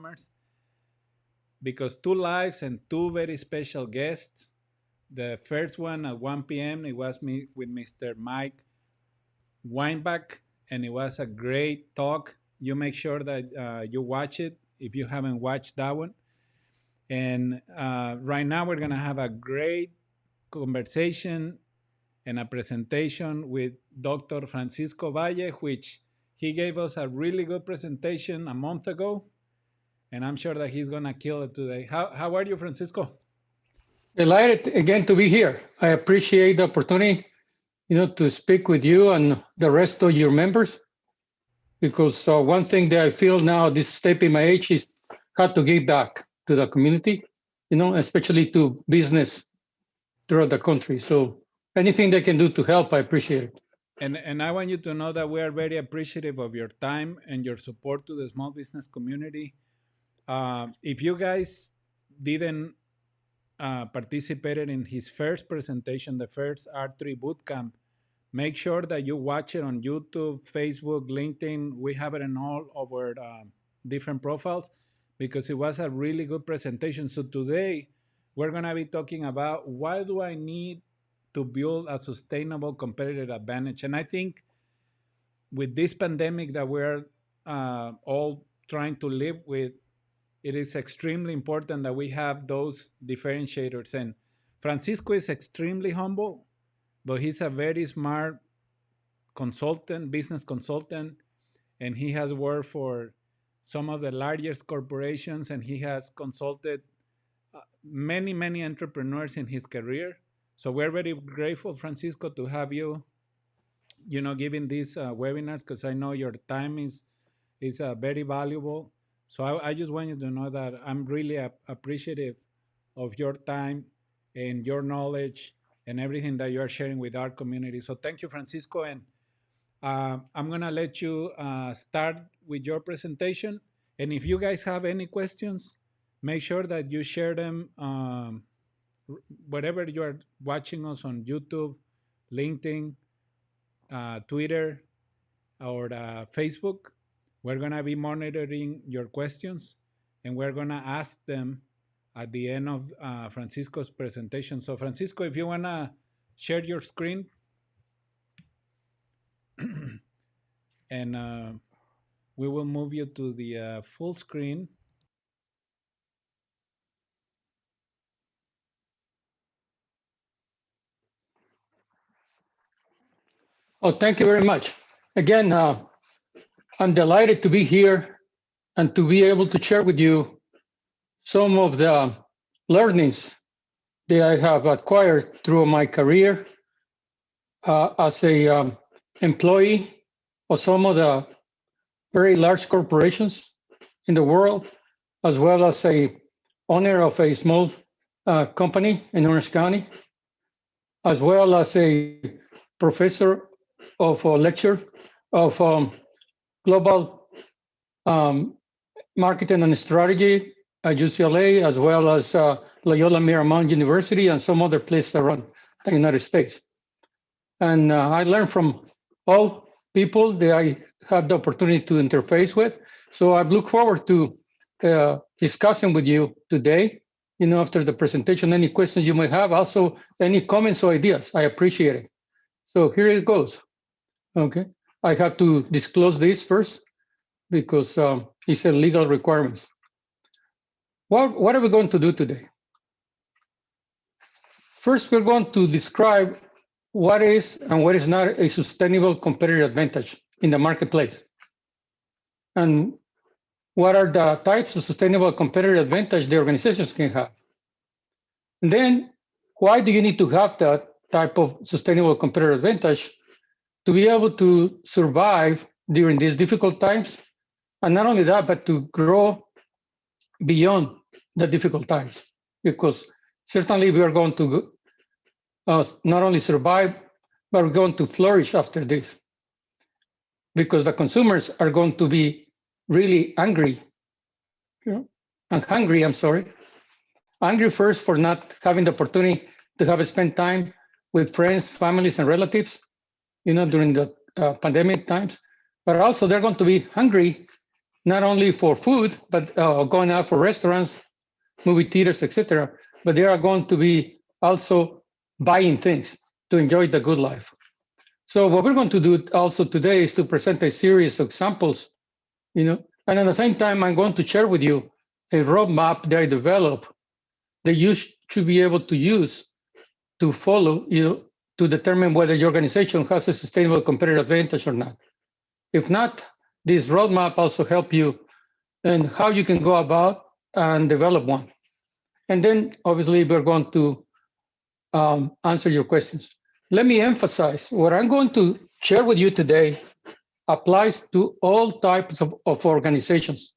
newcomers, because two lives and two very special guests. The first one at 1 p.m., it was me with Mr. Mike Weinbach, and it was a great talk. You make sure that you watch it if you haven't watched that one. And right now, we're going to have a great conversation and a presentation with Dr. Francisco Valle, which he gave us a really good presentation a month ago. And I'm sure that he's going to kill it today. How are you, Francisco? Delighted again to be here. I appreciate the opportunity, to speak with you and the rest of your members, because one thing that I feel now, this step in my age, is how to give back to the community, especially to business throughout the country. So anything they can do to help, I appreciate it. And I want you to know that we are very appreciative of your time and your support to the small business community. If you guys didn't participated in his first presentation, the first R3 Bootcamp, make sure that you watch it on YouTube, Facebook, LinkedIn. We have it in all of our different profiles, because it was a really good presentation. So today we're going to be talking about, why do I need to build a sustainable competitive advantage? And I think with this pandemic that we're all trying to live with, it is extremely important that we have those differentiators. And Francisco is extremely humble, but he's a very smart consultant, business consultant, and he has worked for some of the largest corporations, and he has consulted many, many entrepreneurs in his career. So we're very grateful, Francisco, to have you, giving these webinars, because I know your time is very valuable. So I just want you to know that I'm really appreciative of your time and your knowledge and everything that you are sharing with our community. So thank you, Francisco. And I'm going to let you start with your presentation. And if you guys have any questions, make sure that you share them wherever you are watching us, on YouTube, LinkedIn, Twitter, or Facebook. We're going to be monitoring your questions, and we're going to ask them at the end of Francisco's presentation. So Francisco, if you want to share your screen, and we will move you to the full screen. Oh, thank you very much. Again, I'm delighted to be here and to be able to share with you some of the learnings that I have acquired through my career as a employee of some of the very large corporations in the world, as well as a owner of a small company in Orange County, as well as a professor of a lecture of global marketing and strategy at UCLA, as well as Loyola Marymount University and some other places around the United States. And I learned from all people that I had the opportunity to interface with. So I look forward to discussing with you today, after the presentation, any questions you may have, also any comments or ideas. I appreciate it. So here it goes. Okay. I have to disclose this first because it's a legal requirements. What are we going to do today? First, we're going to describe what is and what is not a sustainable competitive advantage in the marketplace. And what are the types of sustainable competitive advantage the organizations can have? And then, why do you need to have that type of sustainable competitive advantage to be able to survive during these difficult times? And not only that, but to grow beyond the difficult times, because certainly we are going to not only survive, but we're going to flourish after this, because the consumers are going to be really angry, and hungry, angry first for not having the opportunity to have spent time with friends, families, and relatives, during the pandemic times, but also they're going to be hungry not only for food, but going out for restaurants, movie theaters, etc. But they are going to be also buying things to enjoy the good life. So what we're going to do also today is to present a series of examples, and at the same time, I'm going to share with you a roadmap that I developed that you should be able to use to follow, to determine whether your organization has a sustainable competitive advantage or not. If not, this roadmap also help you in how you can go about and develop one. And then obviously we're going to answer your questions. Let me emphasize what I'm going to share with you today applies to all types of organizations,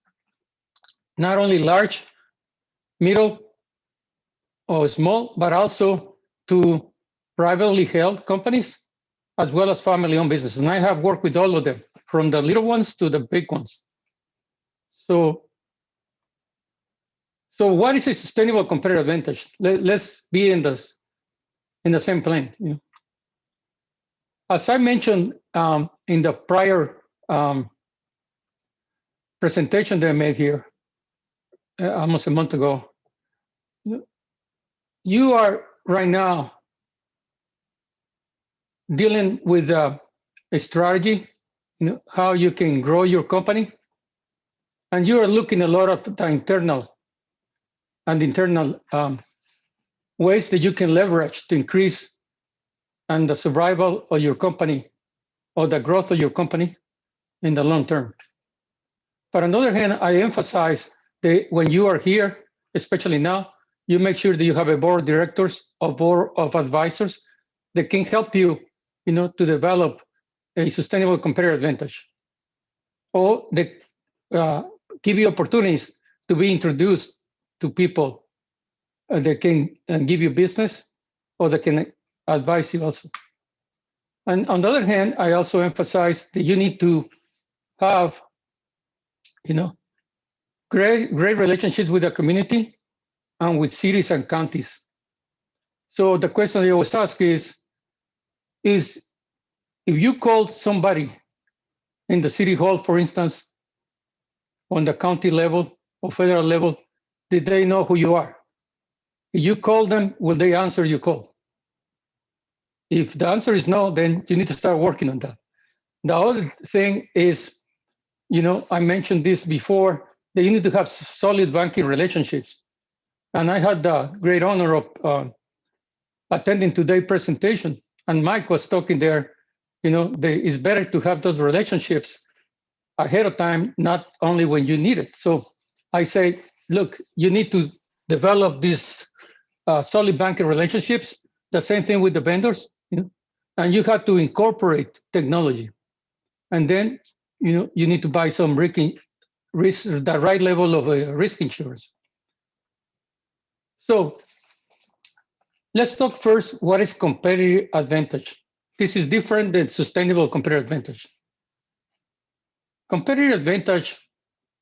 not only large, middle, or small, but also to privately held companies, as well as family-owned businesses. And I have worked with all of them, from the little ones to the big ones. So what is a sustainable competitive advantage? Let's be in the same plane. As I mentioned in the prior presentation that I made here almost a month ago, you are right now dealing with a strategy, how you can grow your company, and you are looking a lot at the internal ways that you can leverage to increase and the survival of your company or the growth of your company in the long term. But on the other hand, I emphasize that when you are here, especially now, you make sure that you have a board of directors, a board of advisors that can help you, to develop a sustainable competitive advantage, or that give you opportunities to be introduced to people that can give you business or that can advise you also. And on the other hand, I also emphasize that you need to have, great relationships with the community and with cities and counties. So the question I always ask is if you call somebody in the city hall, for instance, on the county level or federal level, did they know who you are? If you call them, will they answer your call? If the answer is no, then you need to start working on that. The other thing is, I mentioned this before, that you need to have solid banking relationships. And I had the great honor of attending today's presentation, and Mike was talking there, it's better to have those relationships ahead of time, not only when you need it. So I say, look, you need to develop these solid banking relationships, the same thing with the vendors, and you have to incorporate technology. And then, you need to buy some risk, the right level of risk insurance. So let's talk first, what is competitive advantage? This is different than sustainable competitive advantage. Competitive advantage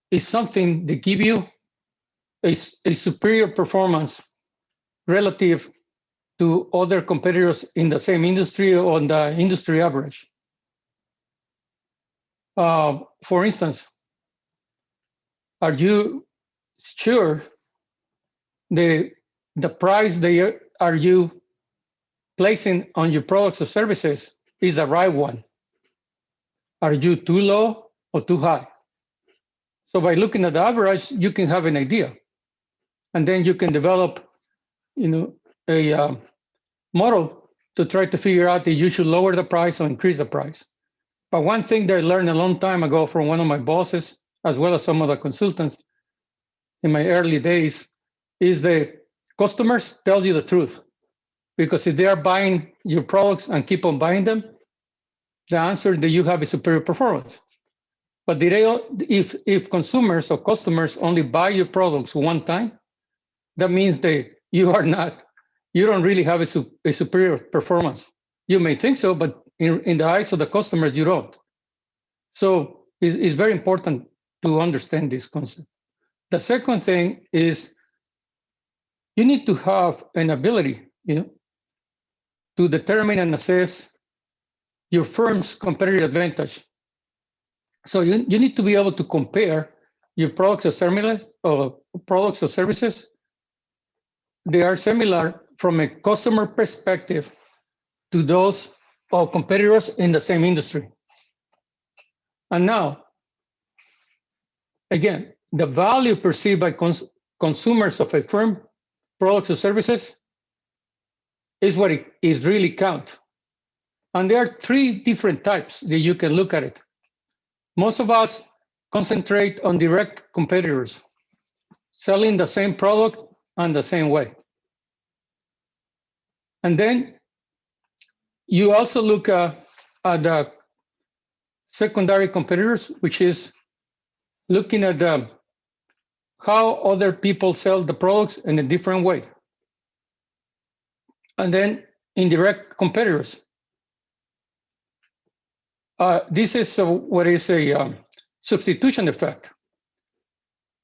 is something that gives you a superior performance relative to other competitors in the same industry or on the industry average. For instance, are you sure the price are you placing on your products or services is the right one? Are you too low or too high? So by looking at the average, you can have an idea. And then you can develop, a model to try to figure out that you should lower the price or increase the price. But one thing that I learned a long time ago from one of my bosses, as well as some other consultants in my early days, is that customers tell you the truth. Because if they are buying your products and keep on buying them, the answer that you have is superior performance. But if consumers or customers only buy your products one time, that means that you don't really have a superior performance. You may think so, but in the eyes of the customers, you don't. So it's very important to understand this concept. The second thing is you need to have an ability, to determine and assess your firm's competitive advantage. So you need to be able to compare your products or services, they are similar from a customer perspective to those of competitors in the same industry. And now, again, the value perceived by consumers of a firm, products or services, is what it is really count. And there are three different types that you can look at it. Most of us concentrate on direct competitors, selling the same product and the same way. And then you also look at the secondary competitors, which is looking at how other people sell the products in a different way. And then indirect competitors. This is what is a substitution effect.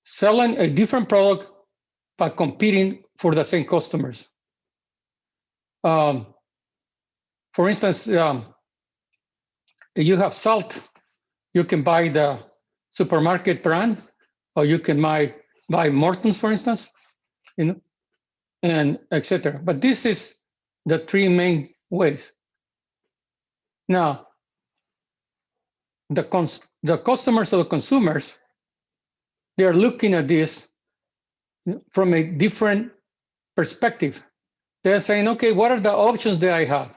Selling a different product but competing for the same customers. For instance, if you have salt, you can buy the supermarket brand, or you can buy Morton's, for instance, and etc. But this is the three main ways. Now, the customers or the consumers, they are looking at this from a different perspective. They're saying, okay, what are the options that I have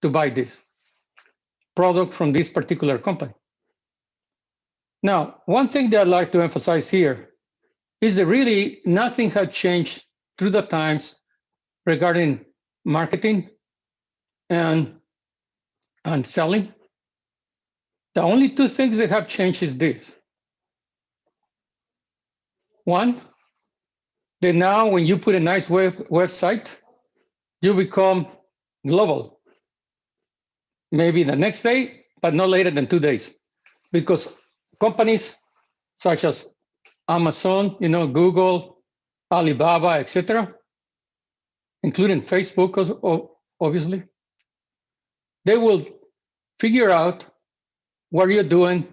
to buy this product from this particular company? Now, one thing that I'd like to emphasize here is that really nothing has changed through the times regarding marketing and selling. The only two things that have changed is this. One, that now when you put a nice website, you become global. Maybe the next day, but not later than 2 days. Because companies such as Amazon, Google, Alibaba, etc., including Facebook, obviously, they will figure out what you're doing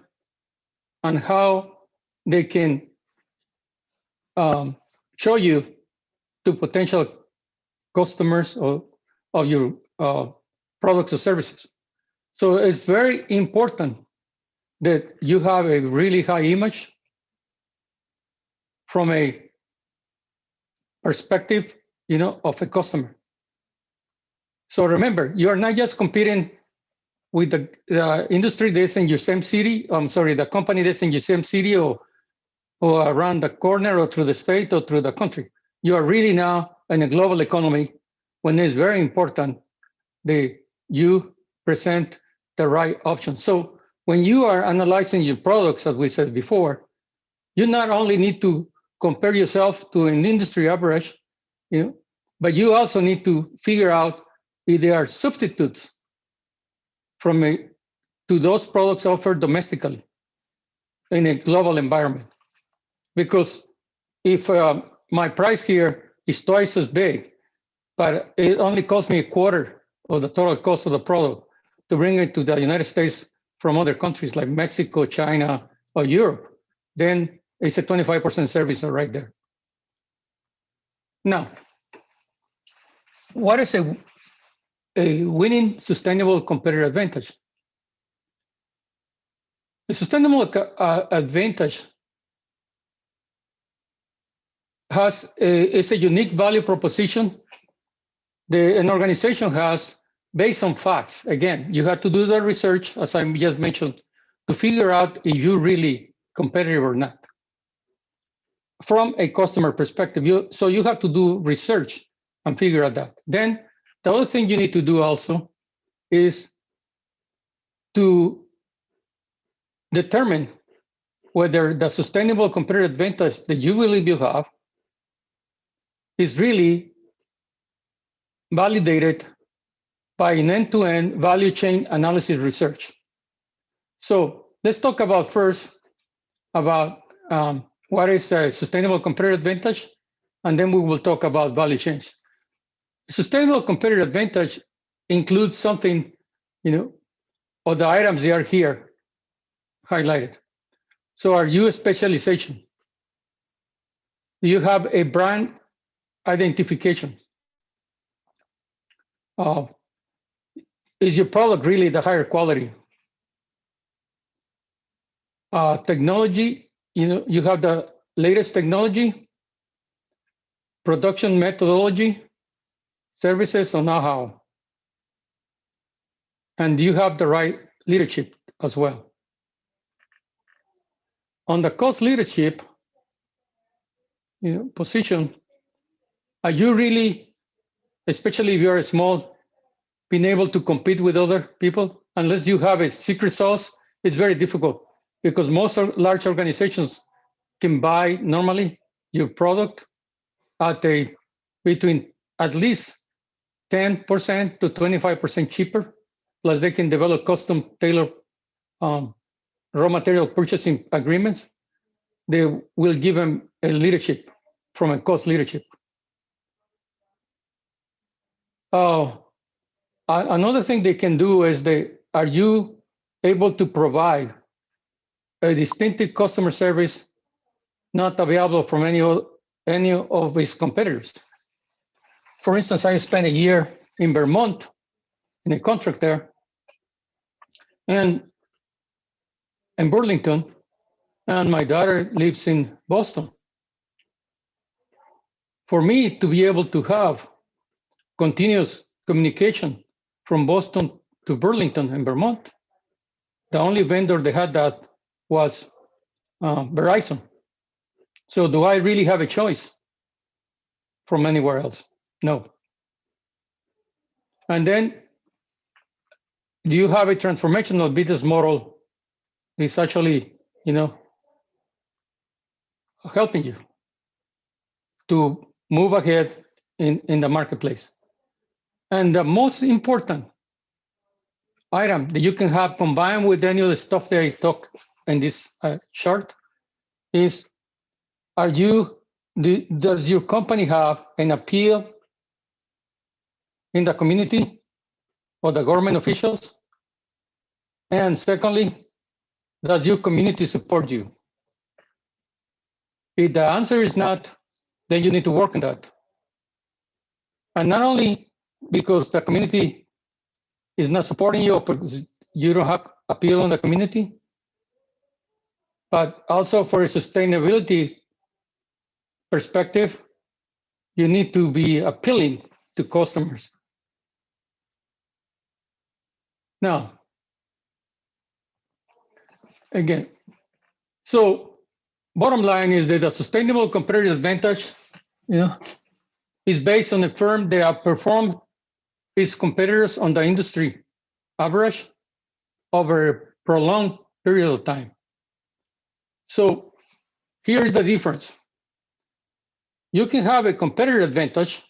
and how they can show you to potential customers of your products or services. So it's very important that you have a really high image from a perspective, of a customer. So remember, you are not just competing with the industry that's in your same city. The company that's in your same city or around the corner or through the state or through the country. You are really now in a global economy when it's very important that you present the right option. So when you are analyzing your products, as we said before, you not only need to compare yourself to an industry average, but you also need to figure out if there are substitutes to those products offered domestically in a global environment. Because if my price here is twice as big, but it only costs me a quarter of the total cost of the product to bring it to the United States from other countries like Mexico, China, or Europe, then it's a 25% service right there. Now, what is a winning sustainable competitive advantage? A sustainable advantage it's a unique value proposition that an organization has based on facts. Again, you have to do the research, as I just mentioned, to figure out if you're really competitive or not. From a customer perspective, so you have to do research and figure out that. Then the other thing you need to do also is to determine whether the sustainable competitive advantage that you believe you have is really validated by an end-to-end value chain analysis research. So let's talk about first about what is a sustainable competitive advantage, and then we will talk about value chains. Sustainable competitive advantage includes something, or the items they are here highlighted. So are you a specialization? Do you have a brand identification? Is your product really the higher quality? Technology, you have the latest technology, production methodology, services, or know-how. And you have the right leadership as well. On the cost leadership position, are you really, especially if you're small, being able to compete with other people? Unless you have a secret sauce, it's very difficult, because most large organizations can buy normally your product at between at least 10% to 25% cheaper, plus they can develop custom tailored raw material purchasing agreements. They will give them a leadership from a cost leadership. Another thing they can do is are you able to provide a distinctive customer service not available from any of its competitors? For instance, I spent a year in Vermont in a contract there, and in Burlington, and my daughter lives in Boston. For me to be able to have continuous communication from Boston to Burlington and Vermont, the only vendor they had that was Verizon. So do I really have a choice from anywhere else? No. And then, do you have a transformational business model that's actually, helping you to move ahead in the marketplace? And the most important item that you can have combined with any of the stuff that I talk in this chart is, does your company have an appeal in the community or the government officials? And secondly, does your community support you? If the answer is not, then you need to work on that. And not only because the community is not supporting you or because you don't have appeal on the community, but also for a sustainability perspective, you need to be appealing to customers. Now, again, so bottom line is that a sustainable competitive advantage, is based on a firm that outperformed its competitors on the industry average over a prolonged period of time. So here is the difference. You can have a competitive advantage,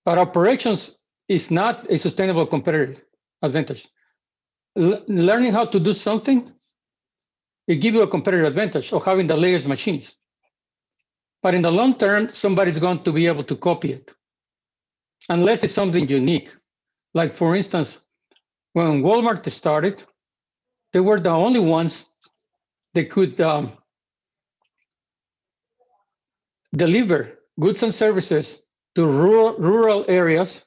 but operations is not a sustainable competitive advantage. Learning how to do something, it gives you a competitive advantage of having the latest machines. But in the long term, somebody's going to be able to copy it, unless it's something unique. Like, for instance, when Walmart started, they were the only ones that could deliver goods and services to rural areas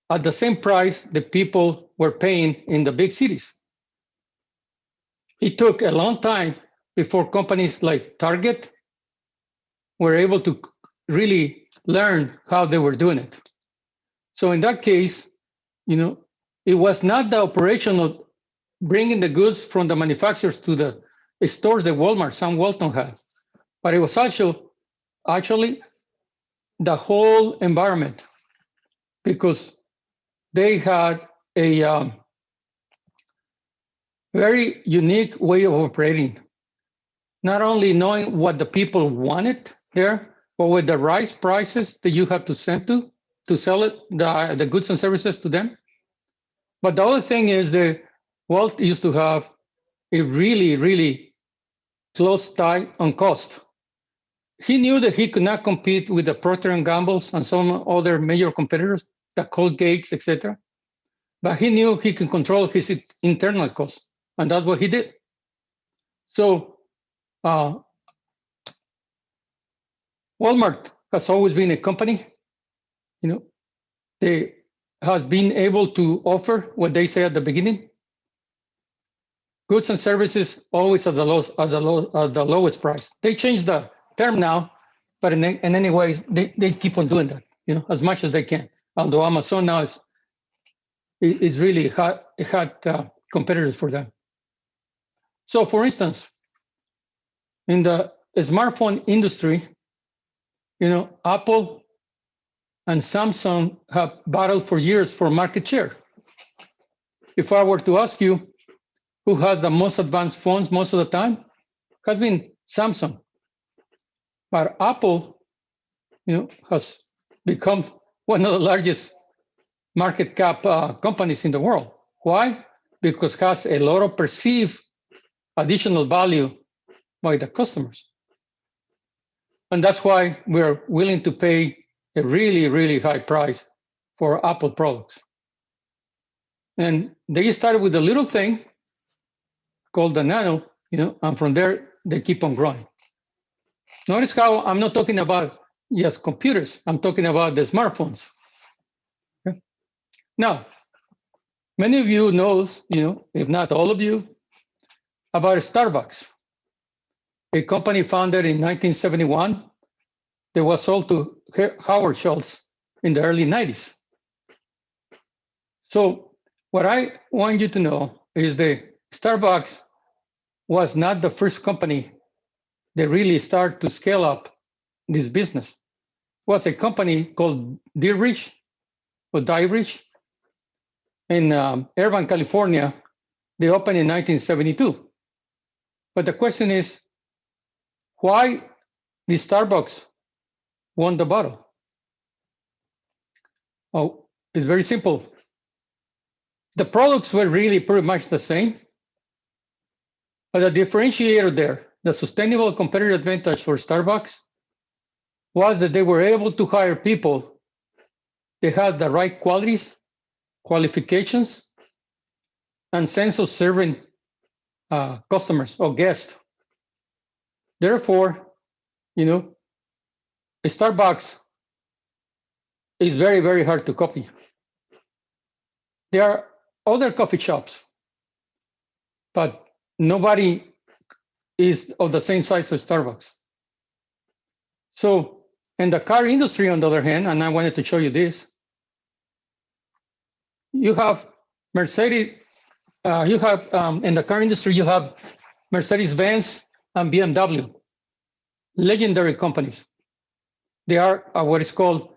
at the same price that people were paying in the big cities. It took a long time before companies like Target were able to really learn how they were doing it. So in that case, it was not the operation of bringing the goods from the manufacturers to the stores that Walmart, Sam Walton had, but it was actually the whole environment, because they had a very unique way of operating, not only knowing what the people wanted there, but with the right prices that you have to send to sell it, the goods and services to them. But the other thing is that Walt used to have a really, really close tie on cost. He knew that he could not compete with the Procter & Gamble's and some other major competitors, the Colgates, etc. But he knew he could control his internal costs, and that's what he did. So Walmart has always been a company, they has been able to offer what they say at the beginning: goods and services always at the lowest price. They changed the term now, but in any ways, they keep on doing that, as much as they can. Although Amazon now is really hot competitors for them. So, for instance, in the smartphone industry, Apple and Samsung have battled for years for market share. If I were to ask you who has the most advanced phones most of the time, has been Samsung. But Apple, has become one of the largest market cap companies in the world. Why? Because it has a lot of perceived additional value by the customers. And that's why we're willing to pay a really, really high price for Apple products. And they started with a little thing called the Nano, and from there, they keep on growing. Notice how I'm not talking about just computers, I'm talking about the smartphones. Okay? Now, many of you knows, if not all of you, about Starbucks, a company founded in 1971 that was sold to Howard Schultz in the early 90s. So what I want you to know is that Starbucks was not the first company that really started to scale up this business. It was a company called Dietrich in Irvine, California. They opened in 1972. But the question is, why did Starbucks won the battle? Oh, it's very simple. The products were really pretty much the same, but the differentiator there, the sustainable competitive advantage for Starbucks, was that they were able to hire people that had the right qualities, qualifications, and sense of serving customers or guests. Therefore, Starbucks is very, very hard to copy. There are other coffee shops, but nobody is of the same size as Starbucks. So in the car industry, on the other hand, and I wanted to show you this, you have Mercedes, in the car industry, you have Mercedes-Benz and BMW, legendary companies. They are what is called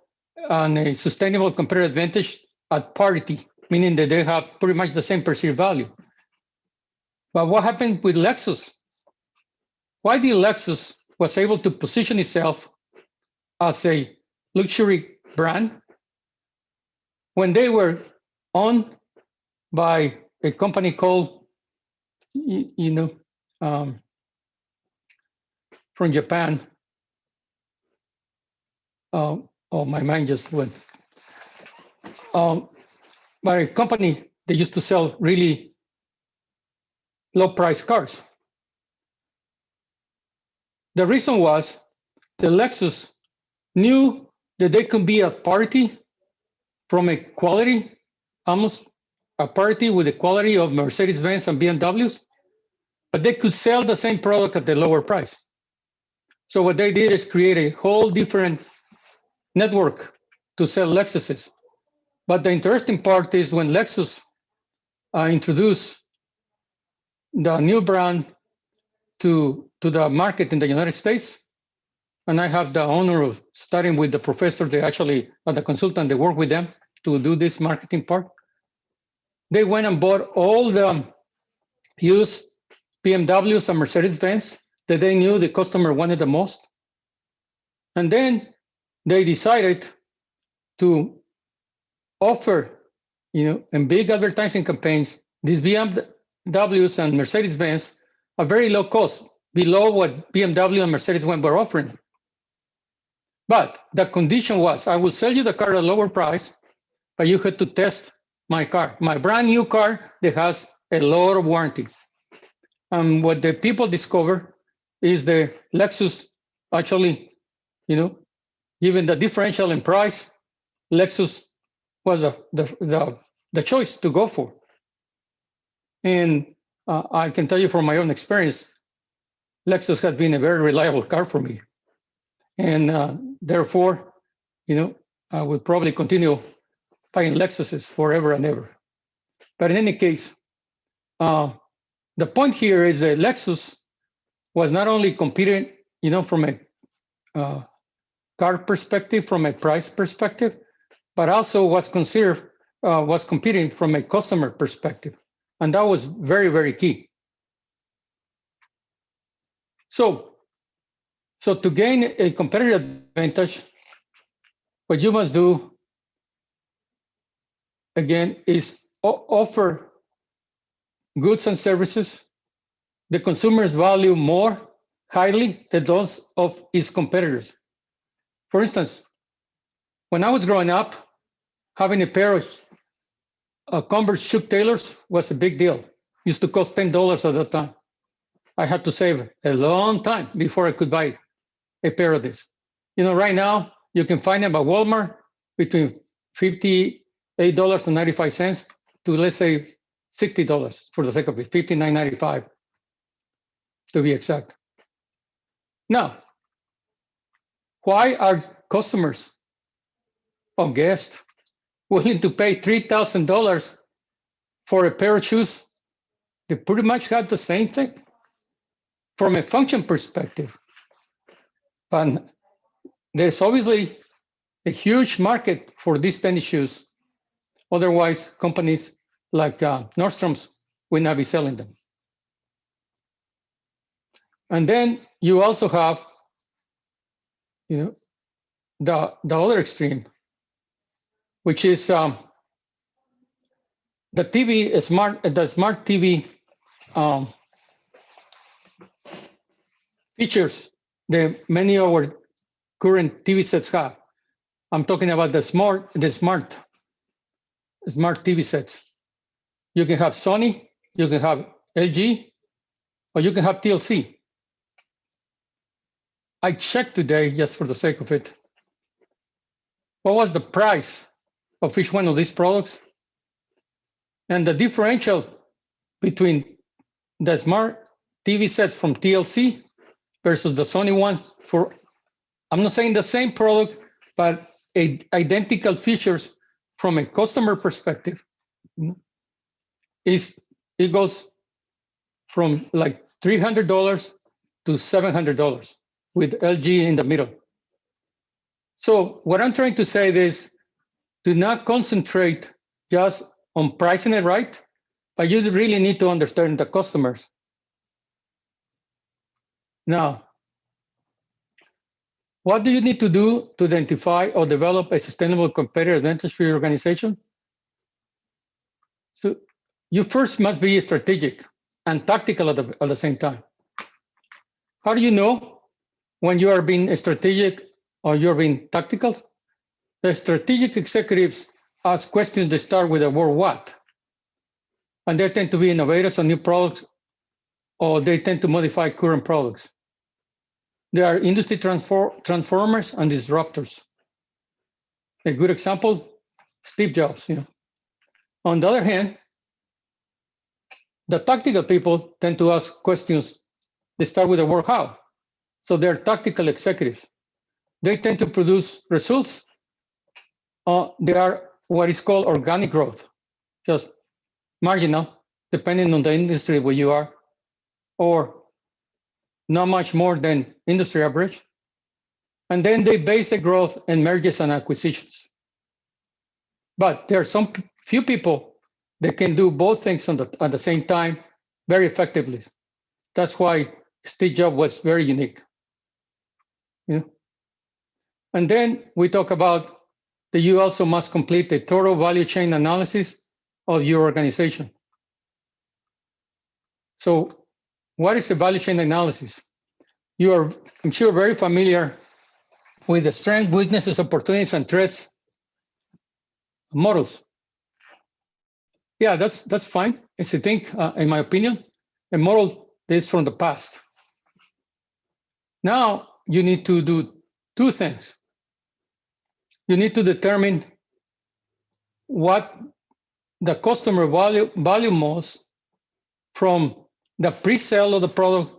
a sustainable competitive advantage at parity, meaning that they have pretty much the same perceived value. But what happened with Lexus? Why did Lexus was able to position itself as a luxury brand when they were owned by a company called, from Japan? Oh, my mind just went. By a company that used to sell really low-priced cars. The reason was the Lexus knew that they could be at parity from a quality, almost a parity with the quality of Mercedes-Benz and BMWs, but they could sell the same product at the lower price. So what they did is create a whole different network to sell Lexuses. But the interesting part is when Lexus introduced the new brand to the market in the United States, and I have the honor of starting with the professor, the consultant, they work with them to do this marketing part. They went and bought all the used BMWs and Mercedes-Benz that they knew the customer wanted the most. And then they decided to offer, in big advertising campaigns, these BMWs and Mercedes-Benz at very low cost, below what BMW and Mercedes-Benz were offering. But the condition was, I will sell you the car at a lower price, but you had to test my car, my brand new car that has a lot of warranty. And what the people discover is the Lexus actually, given the differential in price, Lexus was the choice to go for. And I can tell you from my own experience, Lexus has been a very reliable car for me. And therefore, I would probably continue buying Lexuses forever and ever. But in any case, the point here is that Lexus was not only competing, from a car perspective, from a price perspective, but also was competing from a customer perspective. And that was very, very key. So to gain a competitive advantage, what you must do, again, is offer goods and services the consumers value more highly than those of its competitors. For instance, when I was growing up, having a pair of Converse Chuck Taylors was a big deal. Used to cost $10 at that time. I had to save a long time before I could buy a pair of this. Right now, you can find them at Walmart between $58.95 to, let's say, $60 for the sake of it, $59.95 to be exact. Now, why are customers or guests willing to pay $3,000 for a pair of shoes? They pretty much have the same thing from a function perspective. But there's obviously a huge market for these tennis shoes. Otherwise, companies like Nordstrom's will not be selling them. And then you also have, the other extreme, which is the smart TV features that many of our current TV sets have. I'm talking about the smart TV sets. You can have Sony, you can have LG, or you can have TLC. I checked today, just for the sake of it, what was the price of each one of these products? And the differential between the smart TV sets from TLC versus the Sony ones for, I'm not saying the same product, but identical features from a customer perspective, it goes from like $300 to $700 with LG in the middle. So what I'm trying to say is, do not concentrate just on pricing it right, but you really need to understand the customers. Now, what do you need to do to identify or develop a sustainable competitive advantage for your organization? So you first must be strategic and tactical at the same time. How do you know when you are being strategic or you're being tactical? The strategic executives ask questions that start with the word what. And they tend to be innovators on new products, or they tend to modify current products. They are industry transformers and disruptors. A good example, Steve Jobs. On the other hand, the tactical people tend to ask questions that start with the word how. So they're tactical executives. They tend to produce results. They are what is called organic growth, just marginal, depending on the industry where you are, or not much more than industry average. And then they base the growth in mergers and acquisitions. But there are some few people that can do both things at the same time very effectively. That's why Steve Jobs was very unique. And then we talk about that you also must complete a thorough value chain analysis of your organization. So what is the value chain analysis? You are, I'm sure, very familiar with the strengths, weaknesses, opportunities, and threats models. Yeah, that's fine. It's a thing, in my opinion. A model this from the past. Now you need to do two things. You need to determine what the customer value most from the pre-sale of the product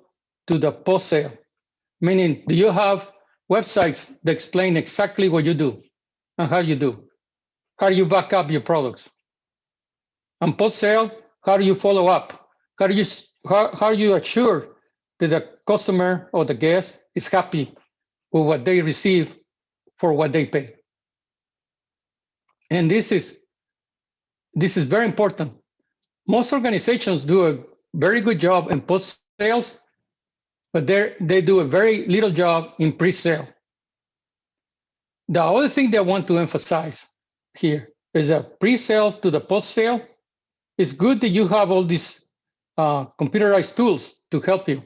to the post-sale. Meaning, do you have websites that explain exactly what you do and how you do? How do you back up your products? And post-sale, how do you follow up? How do you assure that the customer or the guest is happy with what they receive for what they pay? And this is very important. Most organizations do a very good job in post-sales, but they do a very little job in pre-sale. The other thing that I want to emphasize here is that pre-sales to the post-sale, it's good that you have all these computerized tools to help you,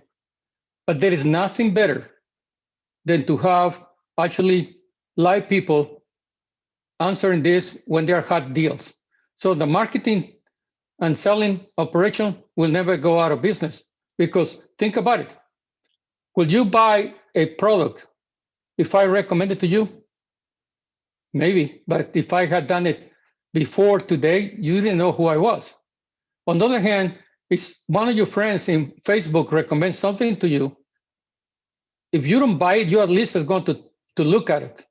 but there is nothing better than to have actually live people answering this when there are hot deals. So the marketing and selling operation will never go out of business, because think about it. Will you buy a product if I recommend it to you? Maybe, but if I had done it before today, you didn't know who I was. On the other hand, if one of your friends in Facebook recommends something to you, if you don't buy it, you at least is going to look at it.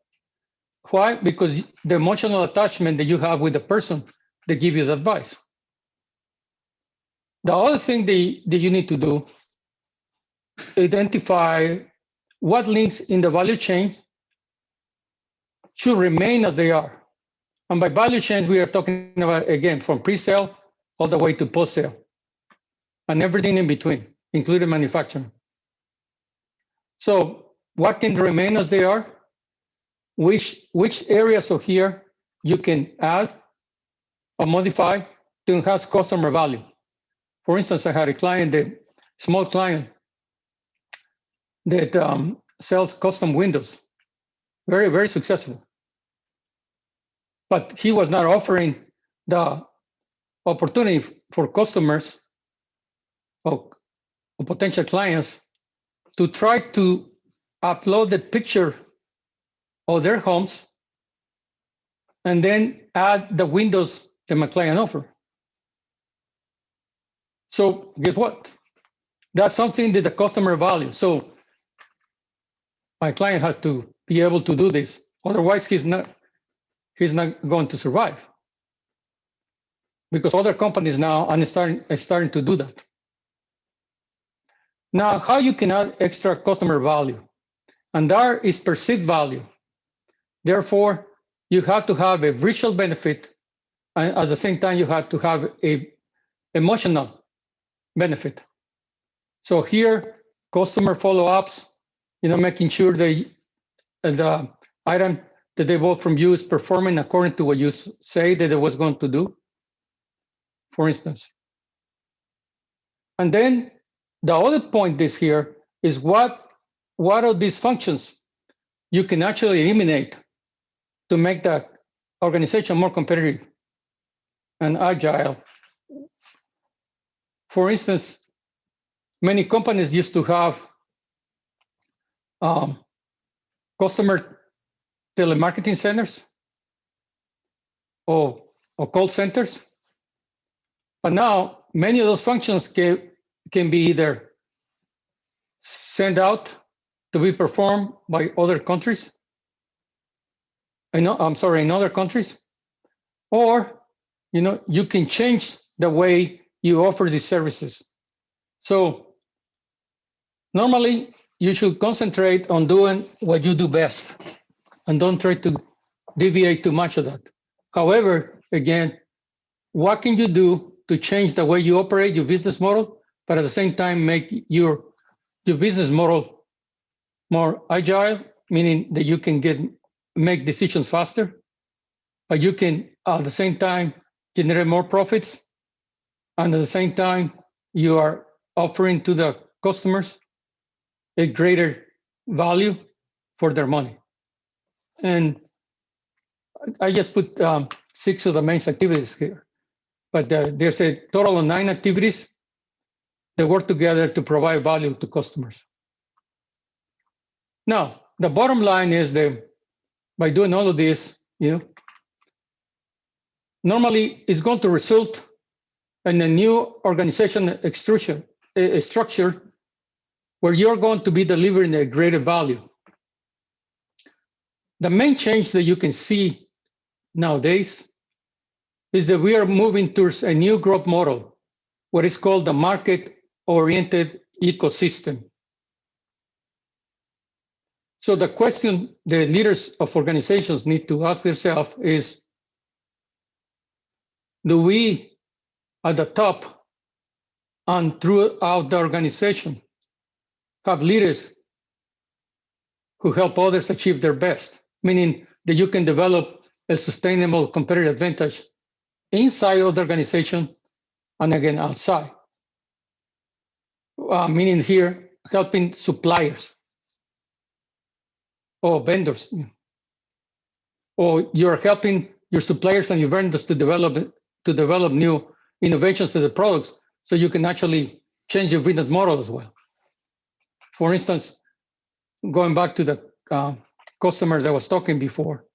Why? Because the emotional attachment that you have with the person that gives you the advice. The other thing that you need to do, identify what links in the value chain should remain as they are. And by value chain, we are talking about, again, from pre-sale all the way to post-sale, and everything in between, including manufacturing. So what can remain as they are? Which areas of here you can add or modify to enhance customer value? For instance, I had a small client that sells custom windows, very, very successful. But he was not offering the opportunity for customers or potential clients to try to upload the picture of their homes and then add the windows that my client offered. So guess what? That's something that the customer values. So my client has to be able to do this. Otherwise, he's not going to survive, because other companies now are starting to do that. Now, how you can add extra customer value? And there is perceived value. Therefore, you have to have a visual benefit, and at the same time, you have to have a emotional benefit. So here, customer follow-ups, making sure the item that they bought from you is performing according to what you say that it was going to do, for instance. And then the other point is here is what of these functions you can actually eliminate to make the organization more competitive and agile. For instance, many companies used to have customer telemarketing centers or call centers. But now many of those functions can be either sent out to be performed by other countries. In other countries, or you can change the way you offer these services. So normally you should concentrate on doing what you do best and don't try to deviate too much of that. However, again, what can you do to change the way you operate your business model, but at the same time make your business model more agile, meaning that you can make decisions faster, but you can at the same time generate more profits, and at the same time you are offering to the customers a greater value for their money. And I just put 6 of the main activities here, but there's a total of 9 activities. they work together to provide value to customers. Now, the bottom line is that by doing all of this, normally it's going to result in a new organization structure where you're going to be delivering a greater value. The main change that you can see nowadays is that we are moving towards a new growth model, what is called the market-oriented ecosystem. So the question the leaders of organizations need to ask themselves is, do we at the top and throughout the organization have leaders who help others achieve their best, meaning that you can develop a sustainable competitive advantage inside of the organization and again outside. Meaning here, helping suppliers or vendors, or you're helping your suppliers and your vendors to develop new innovations to the products so you can actually change your business model as well. For instance, going back to the customer that was talking before,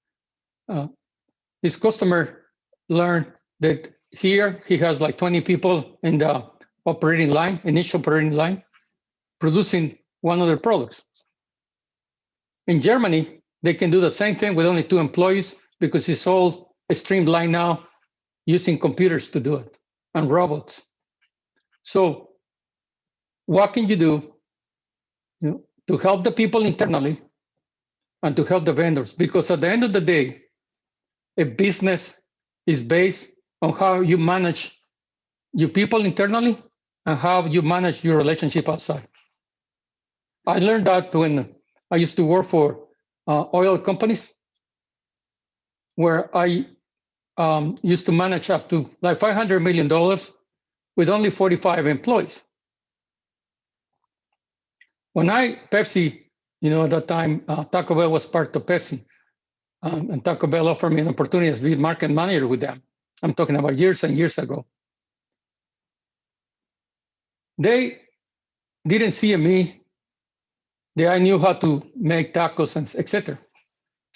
this customer learned that here he has like 20 people in the initial operating line, producing one of their products. In Germany, they can do the same thing with only 2 employees because it's all streamlined now using computers to do it and robots. So what can you do to help the people internally and to help the vendors? Because at the end of the day, a business is based on how you manage your people internally and how you manage your relationship outside. I learned that when I used to work for oil companies, where I used to manage up to like $500 million with only 45 employees. When Pepsi, at that time, Taco Bell was part of Pepsi, and Taco Bell offered me an opportunity to be market manager with them. I'm talking about years and years ago. They didn't see in me that I knew how to make tacos and etc.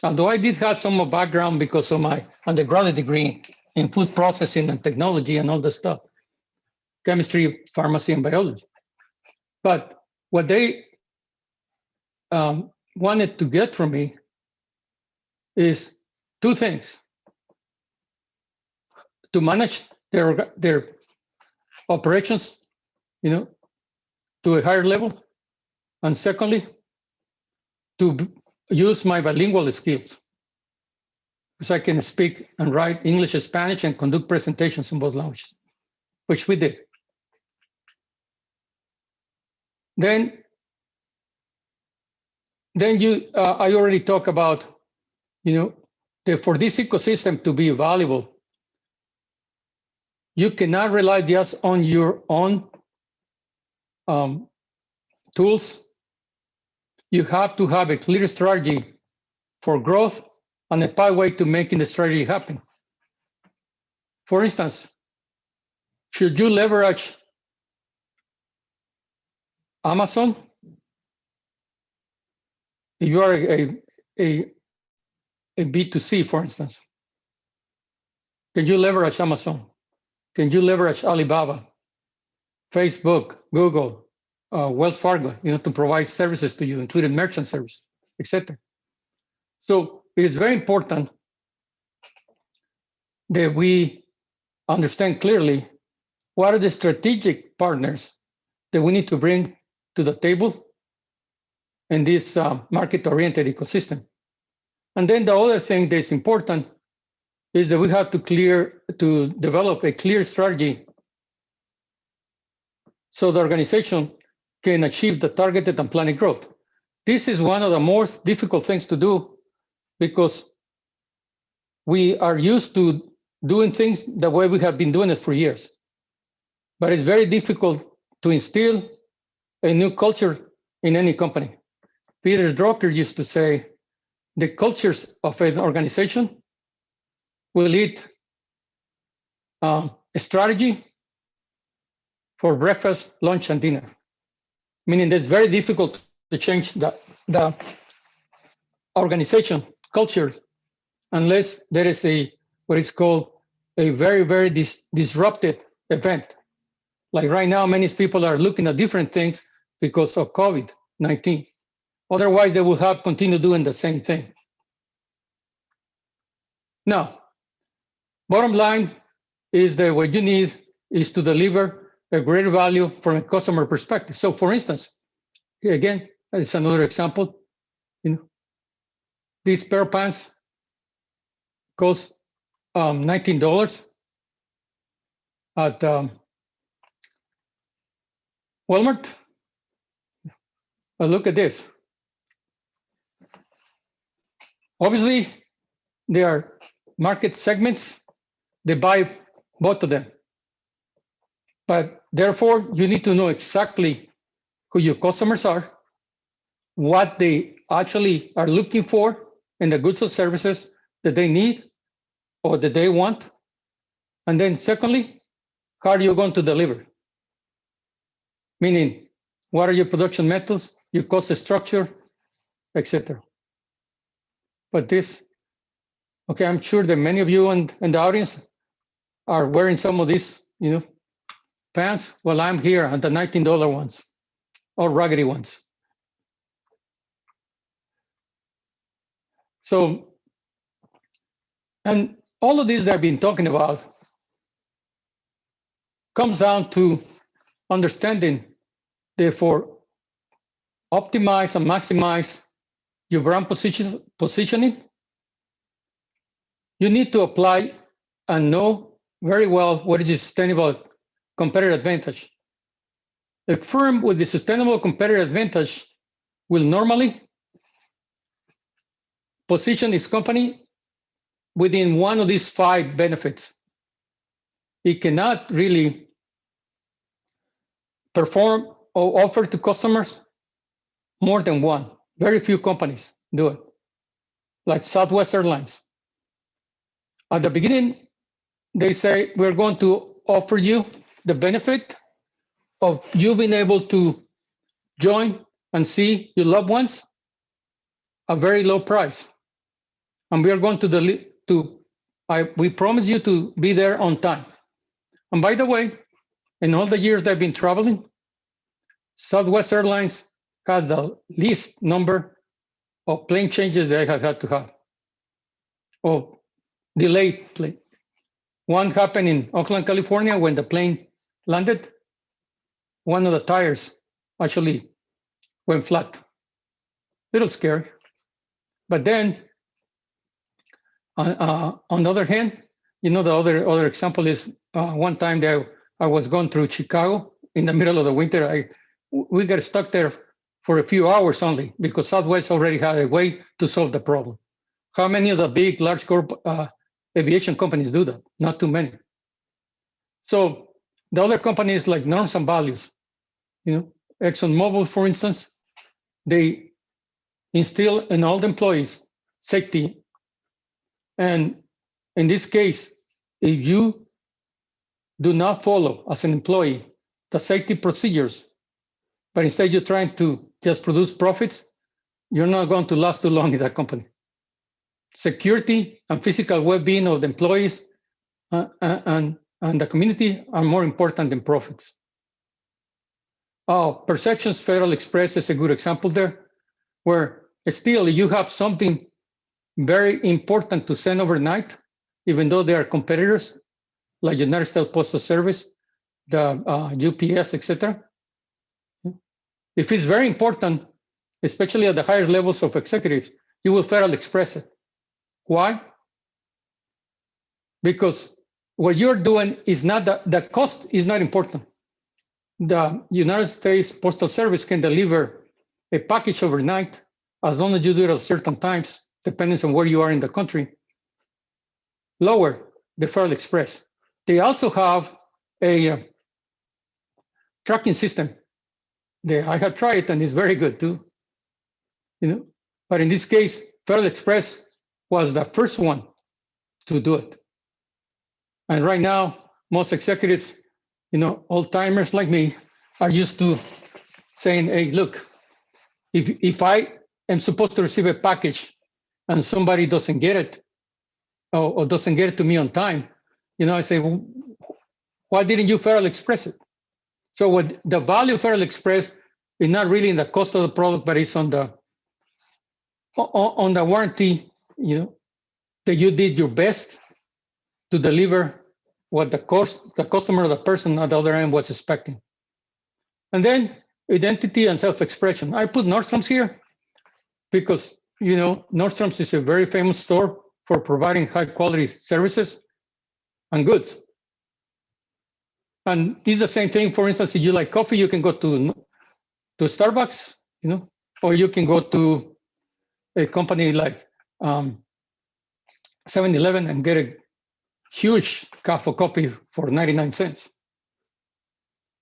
Although I did have some background because of my undergraduate degree in food processing and technology and all this stuff, chemistry, pharmacy, and biology. But what they wanted to get from me is 2 things: to manage their operations, to a higher level, and secondly, to use my bilingual skills, because I can speak and write English and Spanish and conduct presentations in both languages, which we did. Then I already talked about, for this ecosystem to be valuable, you cannot rely just on your own tools. You have to have a clear strategy for growth and a pathway to making the strategy happen. For instance, should you leverage Amazon? If you are a B2C, for instance, can you leverage Amazon? Can you leverage Alibaba, Facebook, Google, Wells Fargo, to provide services to you, including merchant service, etc. So it is very important that we understand clearly what are the strategic partners that we need to bring to the table in this market-oriented ecosystem. And then the other thing that's important is that we have to develop a clear strategy so the organization can achieve the targeted and planned growth. This is one of the most difficult things to do because we are used to doing things the way we have been doing it for years. But it's very difficult to instill a new culture in any company. Peter Drucker used to say, the cultures of an organization will eat a strategy for breakfast, lunch, and dinner. Meaning that it's very difficult to change the organization culture unless there is a what is called a very, very disruptive event. Like right now, many people are looking at different things because of COVID-19. Otherwise, they will have continue doing the same thing. Now, bottom line is that what you need is to deliver a greater value from a customer perspective. So for instance, again, it's another example. These pair of pants cost $19 at Walmart. But look at this. Obviously, there are market segments. They buy both of them. But therefore, you need to know exactly who your customers are, what they actually are looking for in the goods or services that they need or that they want. And then secondly, how are you going to deliver? Meaning, what are your production methods, your cost structure, etc. But this, okay, I'm sure that many of you in the audience are wearing some of these, pants while I'm here at the $19 ones or raggedy ones. So, and all of this that I've been talking about comes down to understanding, therefore, optimize and maximize your brand positioning. You need to apply and know very well what is a sustainable competitive advantage. A firm with the sustainable competitive advantage will normally position its company within one of these 5 benefits. It cannot really perform or offer to customers more than one. Very few companies do it, like Southwest Airlines. At the beginning, they say, we're going to offer you the benefit of you being able to join and see your loved ones at a very low price. And we are going we promise you to be there on time. And by the way, in all the years that I've been traveling, Southwest Airlines has the least number of plane changes that I have had to have, or delayed plane. One happened in Oakland, California, when the plane landed. One of the tires actually went flat. Little scary. But then, on the other hand, the other example is one time that I was going through Chicago in the middle of the winter. We got stuck there for a few hours only because Southwest already had a way to solve the problem. How many of the big, large aviation companies do that? Not too many. So the other companies like Norms and Values, ExxonMobil, for instance, they instill in all the employees safety. And in this case, if you do not follow as an employee the safety procedures, but instead you're trying to just produce profits, you're not going to last too long in that company. Security and physical well-being of the employees and the community are more important than profits. Perceptions Federal Express is a good example there, where still you have something very important to send overnight, even though they are competitors, like United States Postal Service, the UPS, etc. If it's very important, especially at the higher levels of executives, you will Federal Express it. Why? Because what you're doing is not the cost is not important. The United States Postal Service can deliver a package overnight as long as you do it at certain times, depending on where you are in the country. Lower the Federal Express. They also have a tracking system. I have tried it and it's very good too. But in this case, Federal Express was the first one to do it. And right now, most executives, old timers like me are used to saying, hey, look, if I am supposed to receive a package and somebody doesn't get it or doesn't get it to me on time, I say, well, why didn't you Federal Express it? So what the value of Federal Express is not really in the cost of the product, but it's on the warranty, that you did your best to deliver what the customer or the person at the other end was expecting. And then identity and self-expression. I put Nordstrom's here because, Nordstrom's is a very famous store for providing high quality services and goods. And it's the same thing. For instance, if you like coffee, you can go to Starbucks, or you can go to a company like 7-Eleven and get a huge cup of coffee for 99 cents.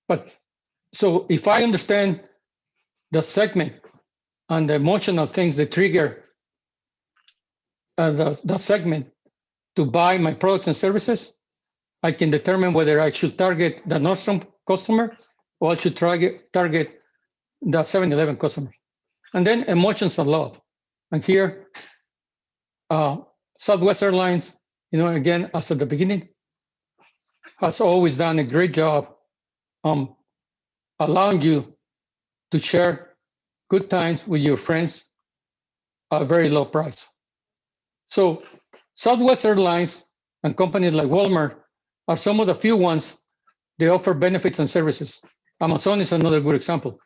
But so if I understand the segment and the emotional things that trigger the segment to buy my products and services, I can determine whether I should target the Nordstrom customer or I should target the 7-Eleven customer. And then emotions and love. And here, Southwest Airlines, again, as at the beginning, has always done a great job allowing you to share good times with your friends at a very low price. So Southwest Airlines and companies like Walmart are some of the few ones they offer benefits and services. Amazon is another good example.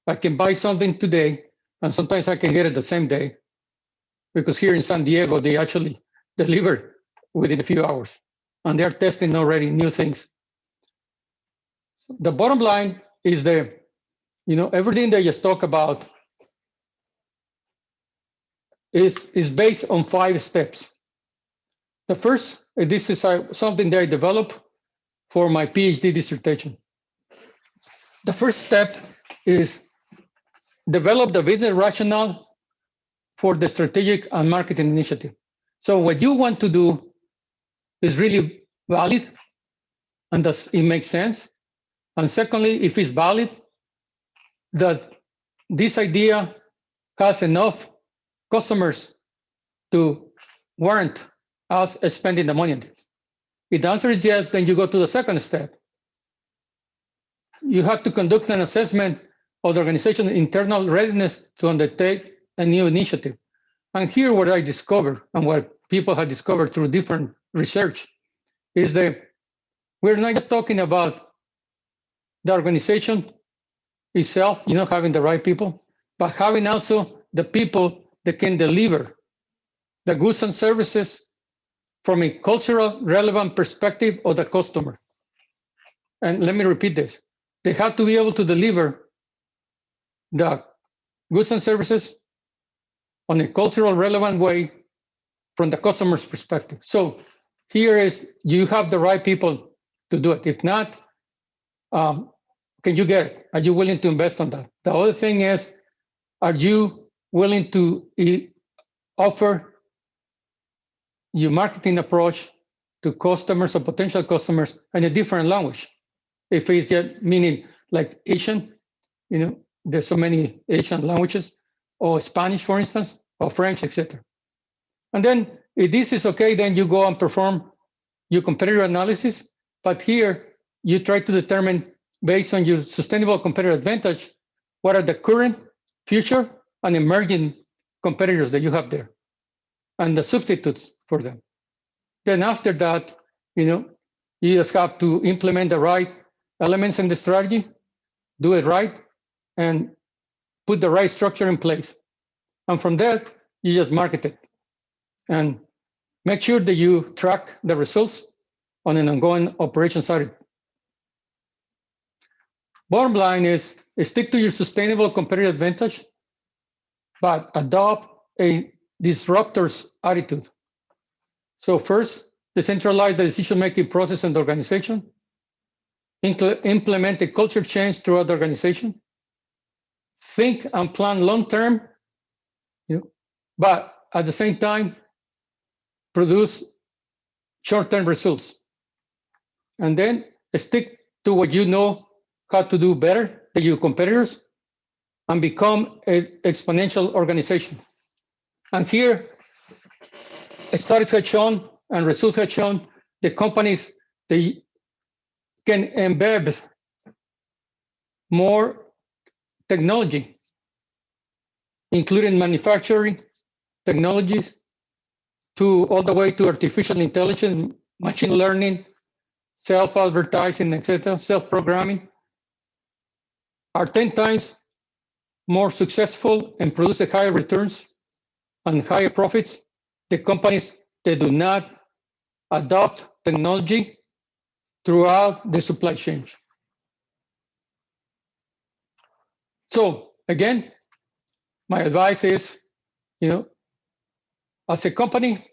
I can buy something today, and sometimes I can get it the same day, because here in San Diego, they actually deliver within a few hours, and they're testing already new things. The bottom line is everything that you just talk about is based on 5 steps. The first, this is something that I developed for my PhD dissertation. The first step is develop the business rationale for the strategic and marketing initiative. So what you want to do is really valid, and does it make sense? And secondly, if it's valid, does this idea has enough customers to warrant us spending the money on this? If the answer is yes, then you go to the second step. You have to conduct an assessment of the organization's internal readiness to undertake a new initiative. And here what I discovered, and what people have discovered through different research, is that we're not just talking about the organization itself, having the right people, but having also the people that can deliver the goods and services from a cultural relevant perspective of the customer. And let me repeat this. They have to be able to deliver the goods and services on a cultural relevant way from the customer's perspective. So here is, you have the right people to do it. If not, can you get it? Are you willing to invest on that? The other thing is, are you willing to offer your marketing approach to customers or potential customers in a different language? If it's just meaning like Asian, there's so many Asian languages, or Spanish, for instance, or French, etc. And then if this is okay, then you go and perform your competitor analysis. But here you try to determine, based on your sustainable competitive advantage, what are the current, future, and emerging competitors that you have there, and the substitutes for them. Then after that, you just have to implement the right elements in the strategy, do it right, and put the right structure in place. And from that, you just market it. And make sure that you track the results on an ongoing operation side. Bottom line is stick to your sustainable competitive advantage, but adopt a disruptor's attitude. So first, decentralize the decision-making process in the organization. Implement a culture change throughout the organization. Think and plan long-term, but at the same time, produce short-term results. And then stick to what you know how to do better than your competitors and become an exponential organization. And here, studies have shown and results have shown the companies, they can embed more technology, including manufacturing technologies, to all the way to artificial intelligence, machine learning, self-advertising, etc., self-programming, are 10 times more successful and produce higher returns and higher profits. The companies that do not adopt technology throughout the supply chain. So again, my advice is, as a company,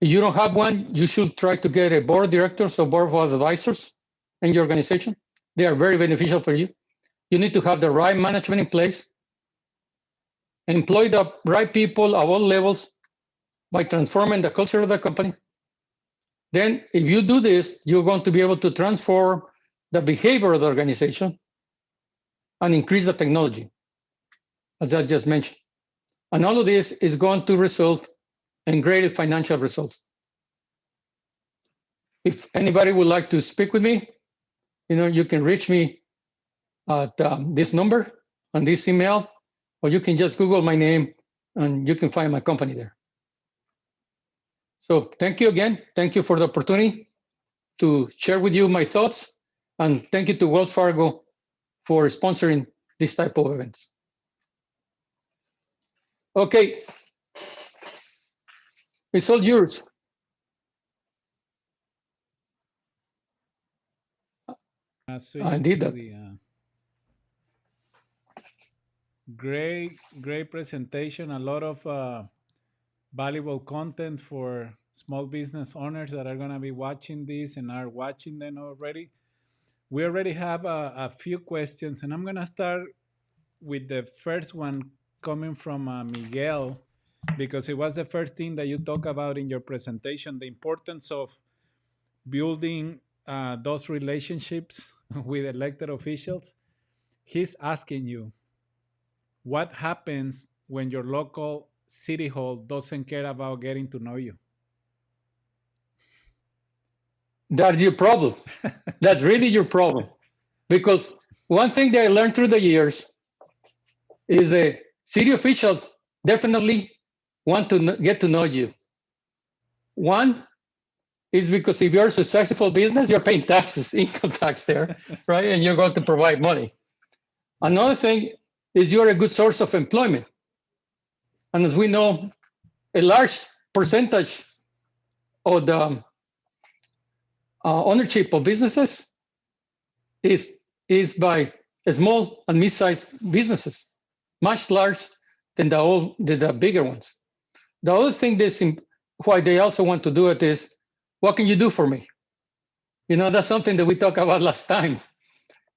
if you don't have one, you should try to get a board of directors or board of advisors in your organization. They are very beneficial for you. You need to have the right management in place, employ the right people at all levels by transforming the culture of the company. Then if you do this, you're going to be able to transform the behavior of the organization and increase the technology, as I just mentioned. And all of this is going to result in greater financial results. If anybody would like to speak with me, you can reach me at this number and this email, or you can just Google my name and you can find my company there. So thank you again. Thank you for the opportunity to share with you my thoughts. And thank you to Wells Fargo for sponsoring this type of events. Okay, it's all yours. I did that. Great presentation. A lot of valuable content for small business owners that are going to be watching this and are watching them already. We already have a few questions, and I'm going to start with the first one coming from Miguel, because it was the first thing that you talk about in your presentation, the importance of building those relationships with elected officials. He's asking you, what happens when your local city hall doesn't care about getting to know you? That's your problem. That's really your problem. Because one thing that I learned through the years is that city officials definitely want to get to know you. One is because if you're a successful business, you're paying taxes, income tax there, right? And you're going to provide money. Another thing is you're a good source of employment. And as we know, a large percentage of the ownership of businesses is by small and mid-sized businesses, much larger than the bigger ones. The other thing why they also want to do it is, what can you do for me? That's something that we talked about last time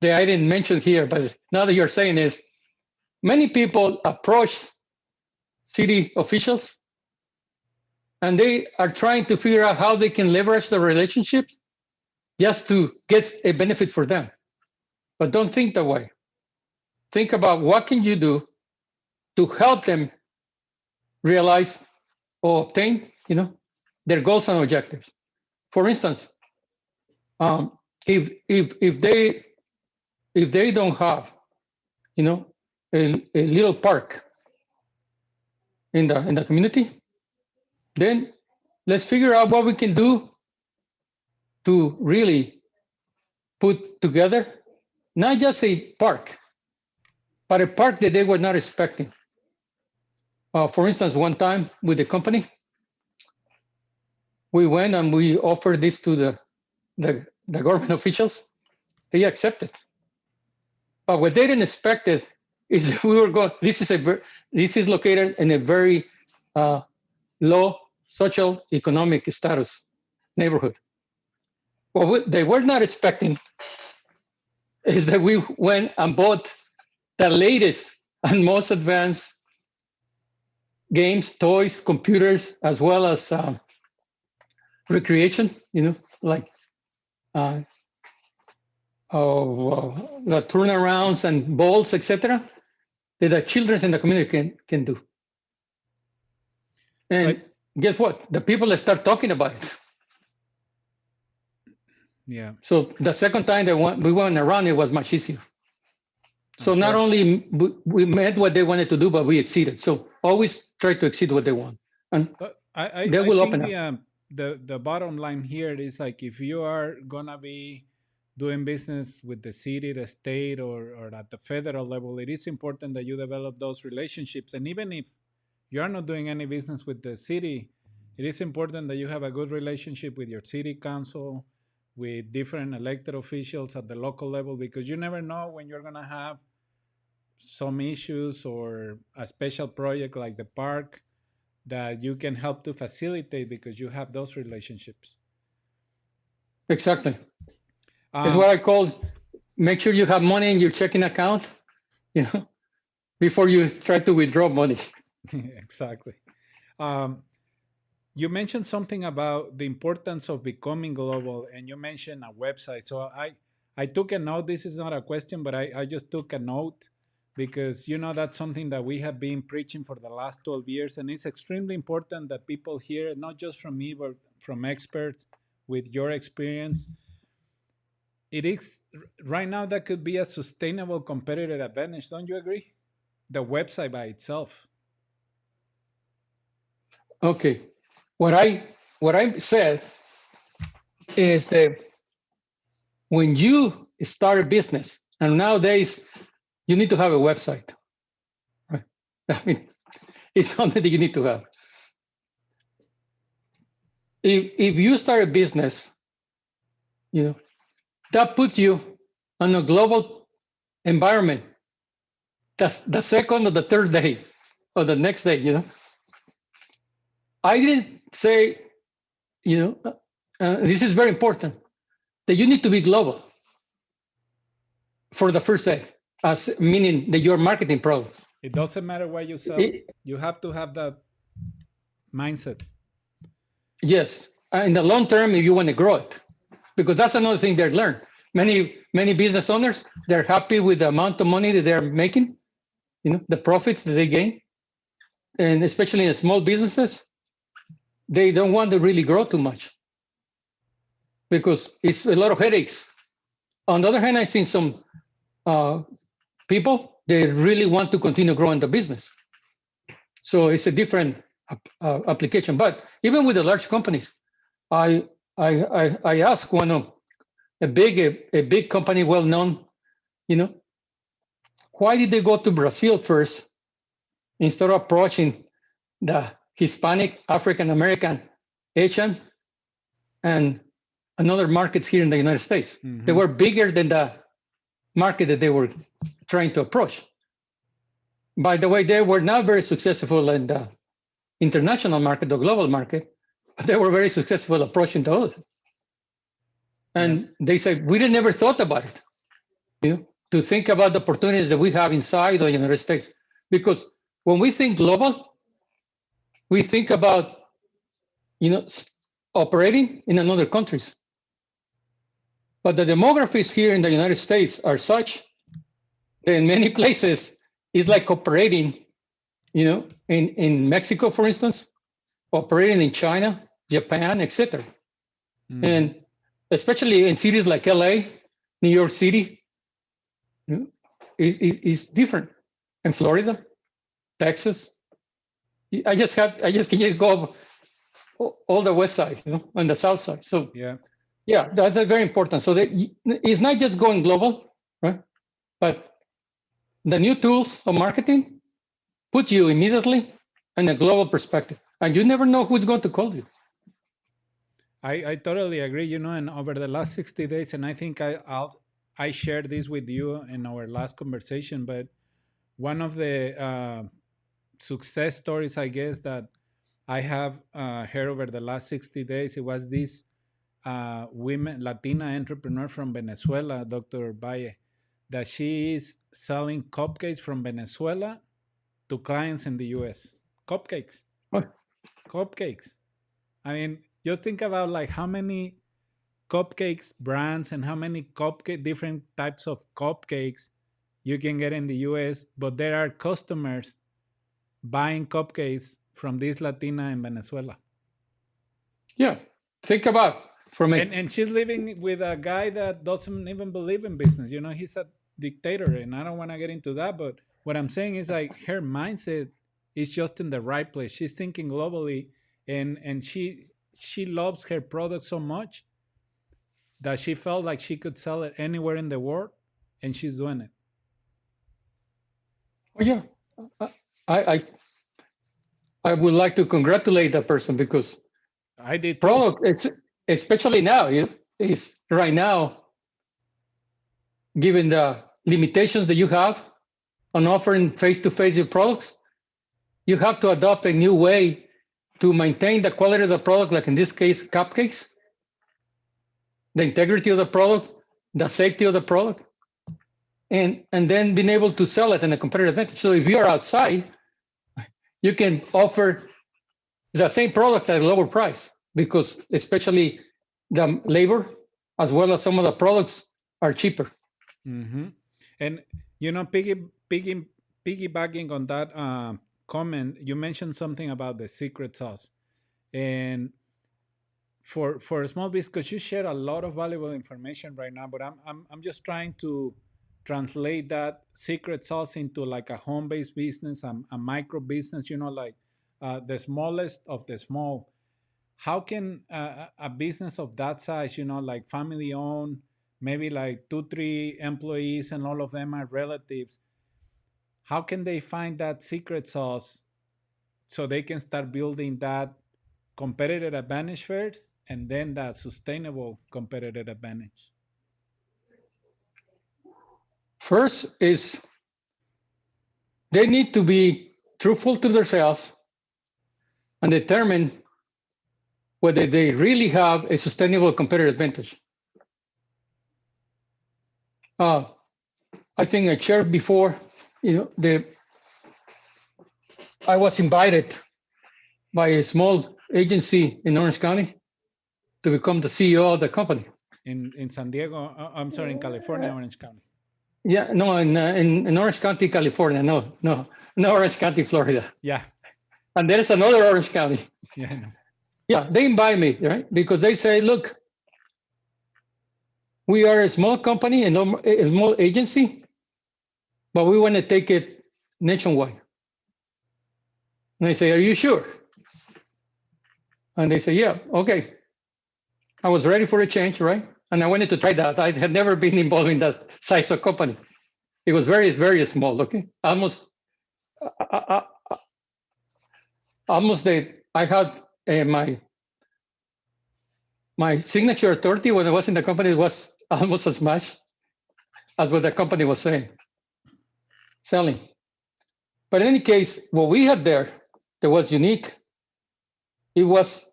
that I didn't mention here, but now that you're saying is, many people approach city officials and they are trying to figure out how they can leverage the relationships just to get a benefit for them. But don't think that way. Think about what can you do to help them realize or obtain, their goals and objectives. For instance, if they don't have, a little park in the community, then let's figure out what we can do to really put together not just a park, but a park that they were not expecting. For instance, one time with the company, we went and we offered this to the government officials. They accepted. But what they didn't expect is we were going. This is located in a very low social economic status neighborhood. What they were not expecting is that we went and bought the latest and most advanced games, toys, computers, as well as recreation, like the turnarounds and balls, etc., that the children in the community can do. So And guess what? The people that start talking about it. yeah, So the second time we went around, it was much easier. I'm So not sure. only we met what they wanted to do, but we exceeded. So always try to exceed what they want, and But they I will think open up. the bottom line here is like if you are gonna be doing business with the city, the state, or at the federal level, it is important that you develop those relationships. And even if you are not doing any business with the city, it is important that you have a good relationship with your city council, with different elected officials at the local level, because you never know when you're gonna have some issues or a special project like the park that you can help to facilitate because you have those relationships. Exactly. It's Um, what I call make sure you have money in your checking account, you know, before you try to withdraw money. exactly. Um, you mentioned something about the importance of becoming global, and you mentioned a website. So I took a note. This is not a question, but I just took a note because you know that's something that we have been preaching for the last 12 years, and it's extremely important that people hear it, not just from me, but from experts with your experience. It is right now that could be a sustainable competitive advantage. Don't you agree? The website by itself. Okay. What I said is that when you start a business, and nowadays you need to have a website, right? I mean, it's something that you need to have. If you start a business, you know, that puts you on a global environment. That's the second or the third day or the next day, you know. I didn't say, you know, this is very important, that you need to be global for the first day, as meaning that you're marketing products. It doesn't matter what you sell. It- You have to have that mindset. yes, in the long term, if you want to grow it, because that's another thing they learn. Many business owners, they're happy with the amount of money that they're making, you know, the profits that they gain, and especially in small businesses, they don't want to really grow too much because it's a lot of headaches. On the other hand, I've seen some uh, people they really want to continue growing the business. So it's a different application. But even with the large companies, I asked one of a big company, well known, you know, why did they go to Brazil first instead of approaching the Hispanic, African American, Asian, and another markets here in the United States? They Mm-hmm. were bigger than the market that they were trying to approach. By the way, they were not very successful in the international market, the global market, but they were very successful approaching the other. Yeah. And they said, we never thought about it, you know, to think about the opportunities that we have inside the United States. Because when we think global, we think about, you know, operating in another countries. But the demographics here in the United States are such that in many places, it's like operating, you know, in Mexico, for instance, operating in China, Japan, etc. Mm-hmm. And especially in cities like LA, New York City, you know, is different. In Florida, Texas, I just can go all the west side, you know, on the south side. So Yeah. yeah, that's very important. So that it's not just going global, right? But the new tools of marketing put you immediately in a global perspective, and you never know who's going to call you. I totally agree. You know, and over the last 60 days, and I think I shared this with you in our last conversation, but one of the success stories, I guess, that I have heard over the last 60 days, it was this women, Latina entrepreneur from Venezuela, Dr. Valle, that she is selling cupcakes from Venezuela to clients in the US. Cupcakes, What? cupcakes. I mean, just think about like how many. cupcakes brands and how many cupcake different types of cupcakes you can get in the US, but there are customers buying cupcakes from this Latina in Venezuela. Yeah, think about for me. And she's living with a guy that doesn't even believe in business. You know, he's a dictator, and I don't want to get into that. But what I'm saying is like her mindset is just in the right place. She's thinking globally, and she loves her product so much that she felt like she could sell it anywhere in the world, and she's doing it. Oh, yeah, I, I I would like to congratulate that person because I did too. product, especially now, is right now, given the limitations that you have on offering face-to-face your products, you have to adopt a new way to maintain the quality of the product, like in this case, cupcakes, the integrity of the product, the safety of the product, and then being able to sell it in a competitive advantage. So if you're outside, you can offer the same product at a lower price because especially the labor as well as some of the products are cheaper. Mm-hmm. And you know, piggybacking on that comment, you mentioned something about the secret sauce, and for a small business, because you share a lot of valuable information right now, but I'm just trying to translate that secret sauce into like a home based business, a micro business. You know, like the smallest of the small. How can a business of that size, you know, like family owned, maybe like 2 3 employees and all of them are relatives, how can they find that secret sauce so they can start building that competitive advantage first and then that sustainable competitive advantage? First is they need to be truthful to themselves and determine whether they really have a sustainable competitive advantage. I think I shared before, I was invited by a small agency in Orange County to become the CEO of the company. In San Diego, I'm sorry, in California, Orange County. Yeah, no, in Orange County, California. No, Orange County, Florida. Yeah. And there is another Orange County. Yeah, I know. Yeah, they invite me, right? Because they say, look, we are a small company, a small agency, but we want to take it nationwide. And I say, are you sure? And they say, yeah, okay. I was ready for a change, right? And I wanted to try that. I had never been involved in that size of company. It was very, very small, okay? Almost that I had my signature authority when I was in the company was almost as much as what the company was selling. But in any case, what we had there that was unique, it was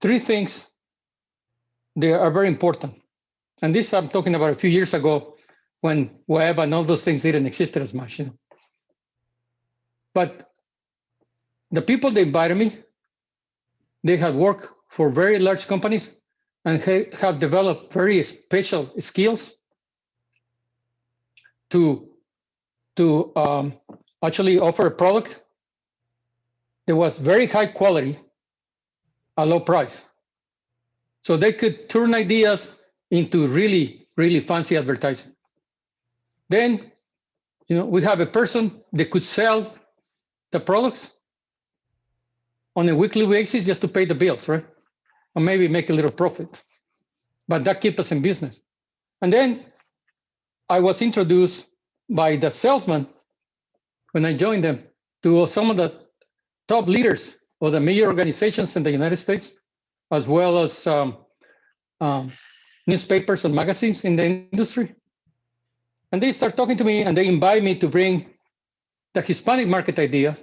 3 things that are very important. And this I'm talking about a few years ago when web and all those things didn't exist as much. You know. But the people that invited me, they had worked for very large companies and have developed very special skills to actually offer a product that was very high quality at low price. So they could turn ideas into really, really fancy advertising. Then, we have a person that could sell the products on a weekly basis just to pay the bills, right? Or maybe make a little profit. But that keeps us in business. And then I was introduced by the salesman when I joined them to some of the top leaders of the major organizations in the United States, as well as newspapers and magazines in the industry. And they start talking to me and they invite me to bring the Hispanic market ideas.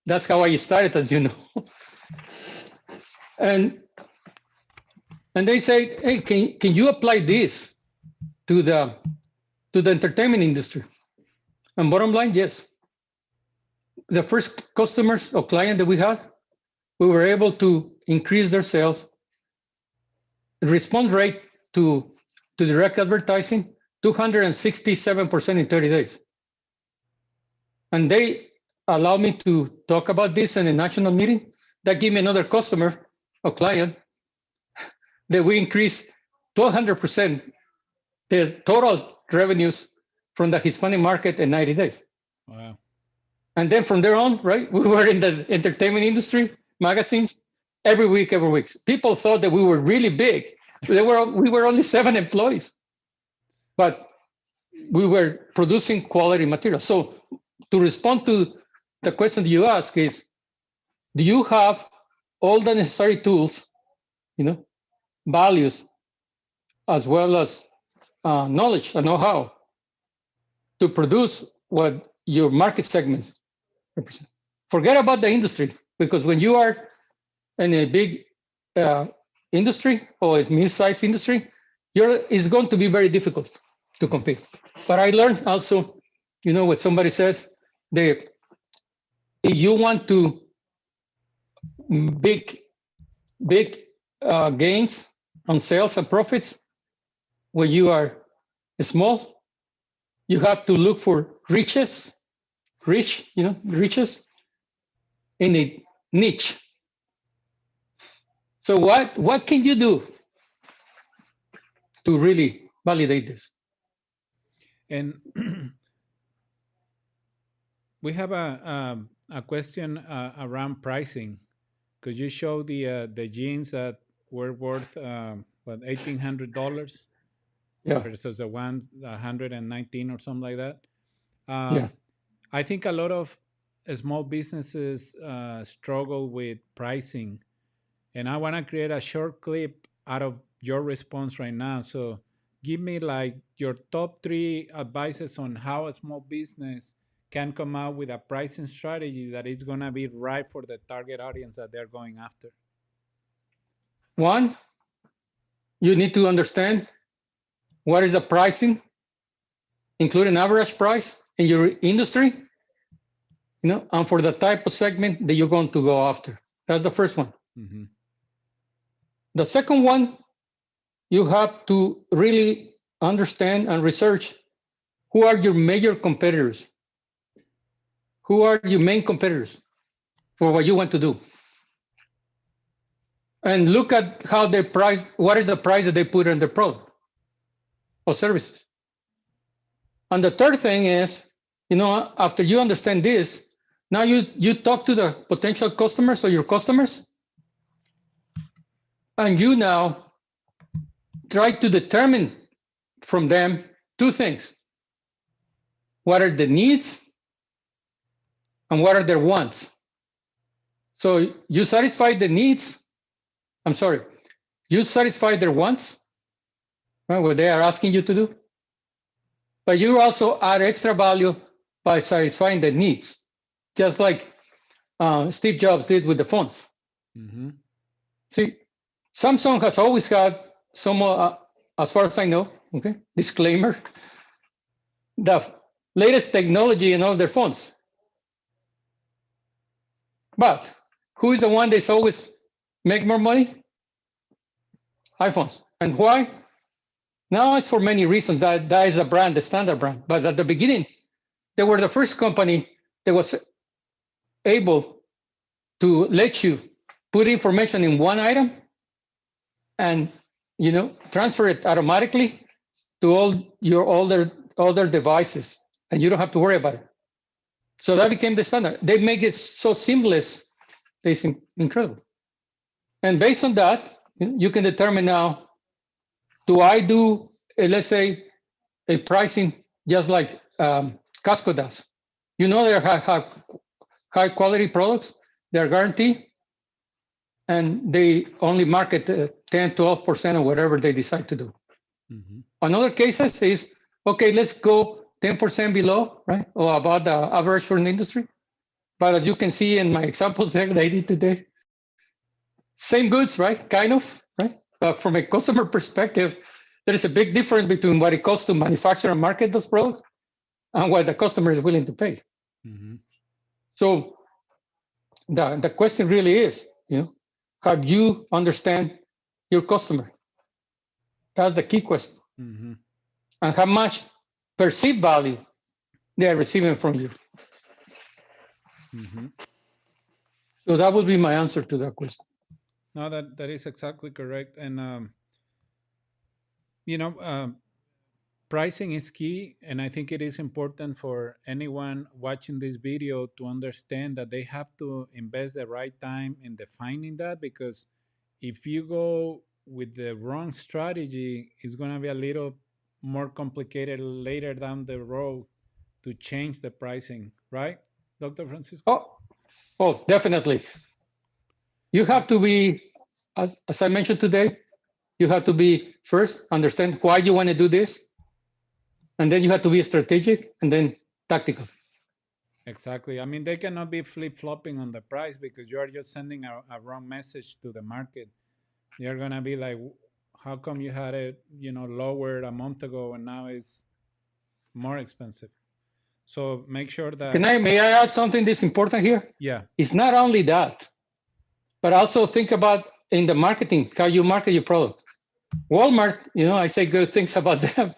That's how I started, as you know. And they say, hey, can you apply this to the entertainment industry? And bottom line, yes. The first customers or client that we had, we were able to increase their sales response rate to direct advertising, 267% in 30 days. And they allow me to talk about this in a national meeting. That gave me another customer or client that we increased 1,200% the total revenues from the Hispanic market in 90 days. Wow. And then from there on, right, we were in the entertainment industry, magazines, every week. People thought that we were really big. We were only 7 employees, but we were producing quality material. So to respond to the question that you ask is, do you have all the necessary tools, values, as well as knowledge and know-how to produce what your market segments represent? Forget about the industry, because when you are in a big industry or a mid-sized industry, it's going to be very difficult to compete. But I learned also, what somebody says, that if you want to big gains on sales and profits when you are small, you have to look for riches in a niche. So what can you do to really validate this? And we have a question around pricing. Could you show the jeans that were worth $1,800 versus the ones 119 or something like that? Yeah. I think a lot of small businesses struggle with pricing, and I want to create a short clip out of your response right now. So give me like your top 3 advices on how a small business can come out with a pricing strategy that is going to be right for the target audience that they're going after. 1, you need to understand what is the pricing, including average price in your industry, and for the type of segment that you're going to go after. That's the first one. Mm-hmm. The second one, you have to really understand and research who are your major competitors. Who are your main competitors for what you want to do? And look at how they price, what is the price that they put on their product or services. And the third thing is, after you understand this, now you talk to the potential customers or your customers, and you now try to determine from them 2 things. What are the needs and what are their wants? So you satisfy the needs. You satisfy their wants, right, what they are asking you to do. But you also add extra value by satisfying the needs, just like Steve Jobs did with the phones. Mm-hmm. See, Samsung has always had some, as far as I know, okay, disclaimer, the latest technology in all their phones. But who is the one that's always make more money? iPhones. And why? Now it's for many reasons. That is a brand, the standard brand. But at the beginning, they were the first company that was able to let you put information in one item and transfer it automatically to all your older devices, and you don't have to worry about it. So that became the standard. They make it so seamless. It's incredible. And based on that, you can determine now, do I do, let's say, a pricing just like Costco does? They have high quality products, they're guaranteed, and they only market 10, 12% or whatever they decide to do. Mm-hmm. On other cases is, okay, let's go 10% below, right? Or about the average for an industry. But as you can see in my examples there that I did today, same goods, right? Kind of, right? But from a customer perspective, there is a big difference between what it costs to manufacture and market those products and what the customer is willing to pay. Mm-hmm. So the question really is, have you understand your customer? That's the key question. Mm-hmm. And how much perceived value they are receiving from you. Mm-hmm. So that would be my answer to that question. No, that is exactly correct. And you know, pricing is key, and I think it is important for anyone watching this video to understand that they have to invest the right time in defining that, because if you go with the wrong strategy, it's going to be a little more complicated later down the road to change the pricing, right, Dr. Francisco? Oh, definitely. You Uh, have to be, as I mentioned today, you have to be first, understand why you want to do this. And then you have to be strategic and then tactical. exactly. I mean, they cannot be flip flopping on the price, because you are just sending a wrong message to the market. They're gonna be like, how come you had it, lowered a month ago and now it's more expensive? So make sure that, May I add something that's important here? yeah, It's not only that, but also think about in the marketing, how you market your product. Walmart, I say good things about them,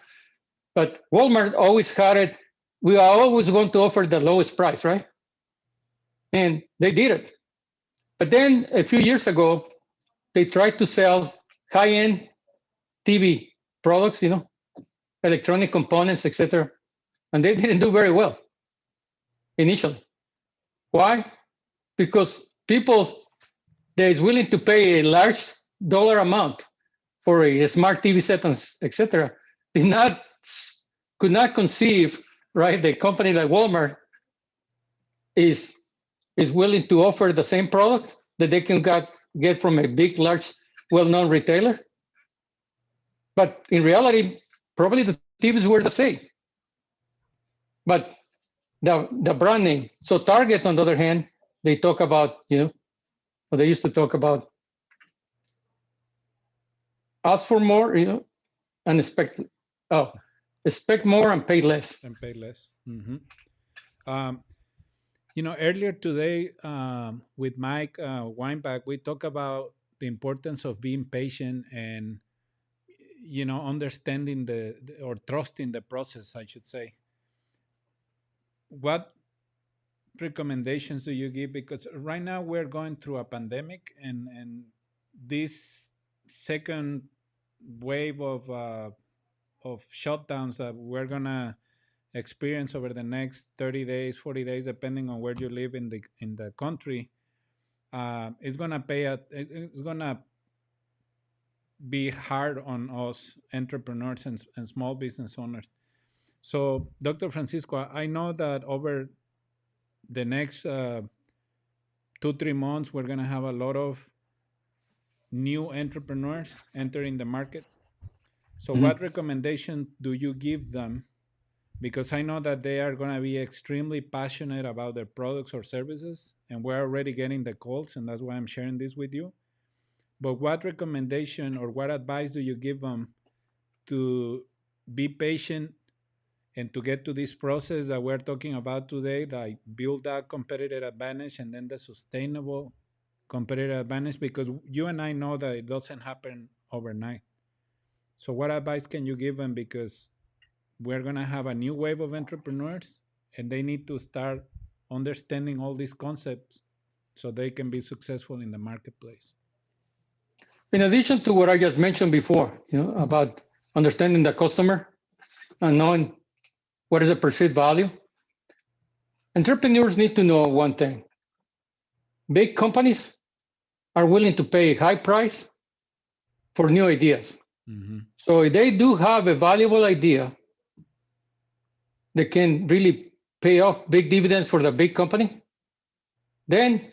but Walmart always had it. We are always going to offer the lowest price, right? And they did it. But then a few years ago, they tried to sell high-end TV products, electronic components, etc. And they didn't do very well initially. Why? Because people that is willing to pay a large dollar amount for a smart TV set, etc., could not conceive, right? The company like Walmart is willing to offer the same product that they can get from a big, large, well-known retailer. But in reality, probably the TVs were the same. But the brand name. So Target, on the other hand, they talk about, or they used to talk about ask for more, and expect more and pay less. and pay less. Mm-hmm. Um, earlier today, with Mike Weinbach, we talked about the importance of being patient and, understanding or trusting the process, I should say. What recommendations do you give? Because right now we're going through a pandemic, and this second wave of shutdowns that we're gonna experience over the next 30 days, 40 days, depending on where you live in the country, it's gonna be hard on us entrepreneurs and small business owners. So, Dr. Francisco, I know that over the next 2-3 months, we're gonna have a lot of new entrepreneurs entering the market. So, what recommendation do you give them? Because I know that they are going to be extremely passionate about their products or services, and we're already getting the calls, and that's why I'm sharing this with you. But what recommendation or what advice do you give them to be patient and to get to this process that we're talking about today, that build that competitive advantage and then the sustainable competitive advantage? Because you and I know that it doesn't happen overnight. So what advice can you give them? Because we're going to have a new wave of entrepreneurs, and they need to start understanding all these concepts so they can be successful in the marketplace. In addition to what I just mentioned before, about understanding the customer and knowing what is the perceived value, entrepreneurs need to know one thing. Big companies are willing to pay a high price for new ideas. Mm-hmm. So if they do have a valuable idea that can really pay off big dividends for the big company, then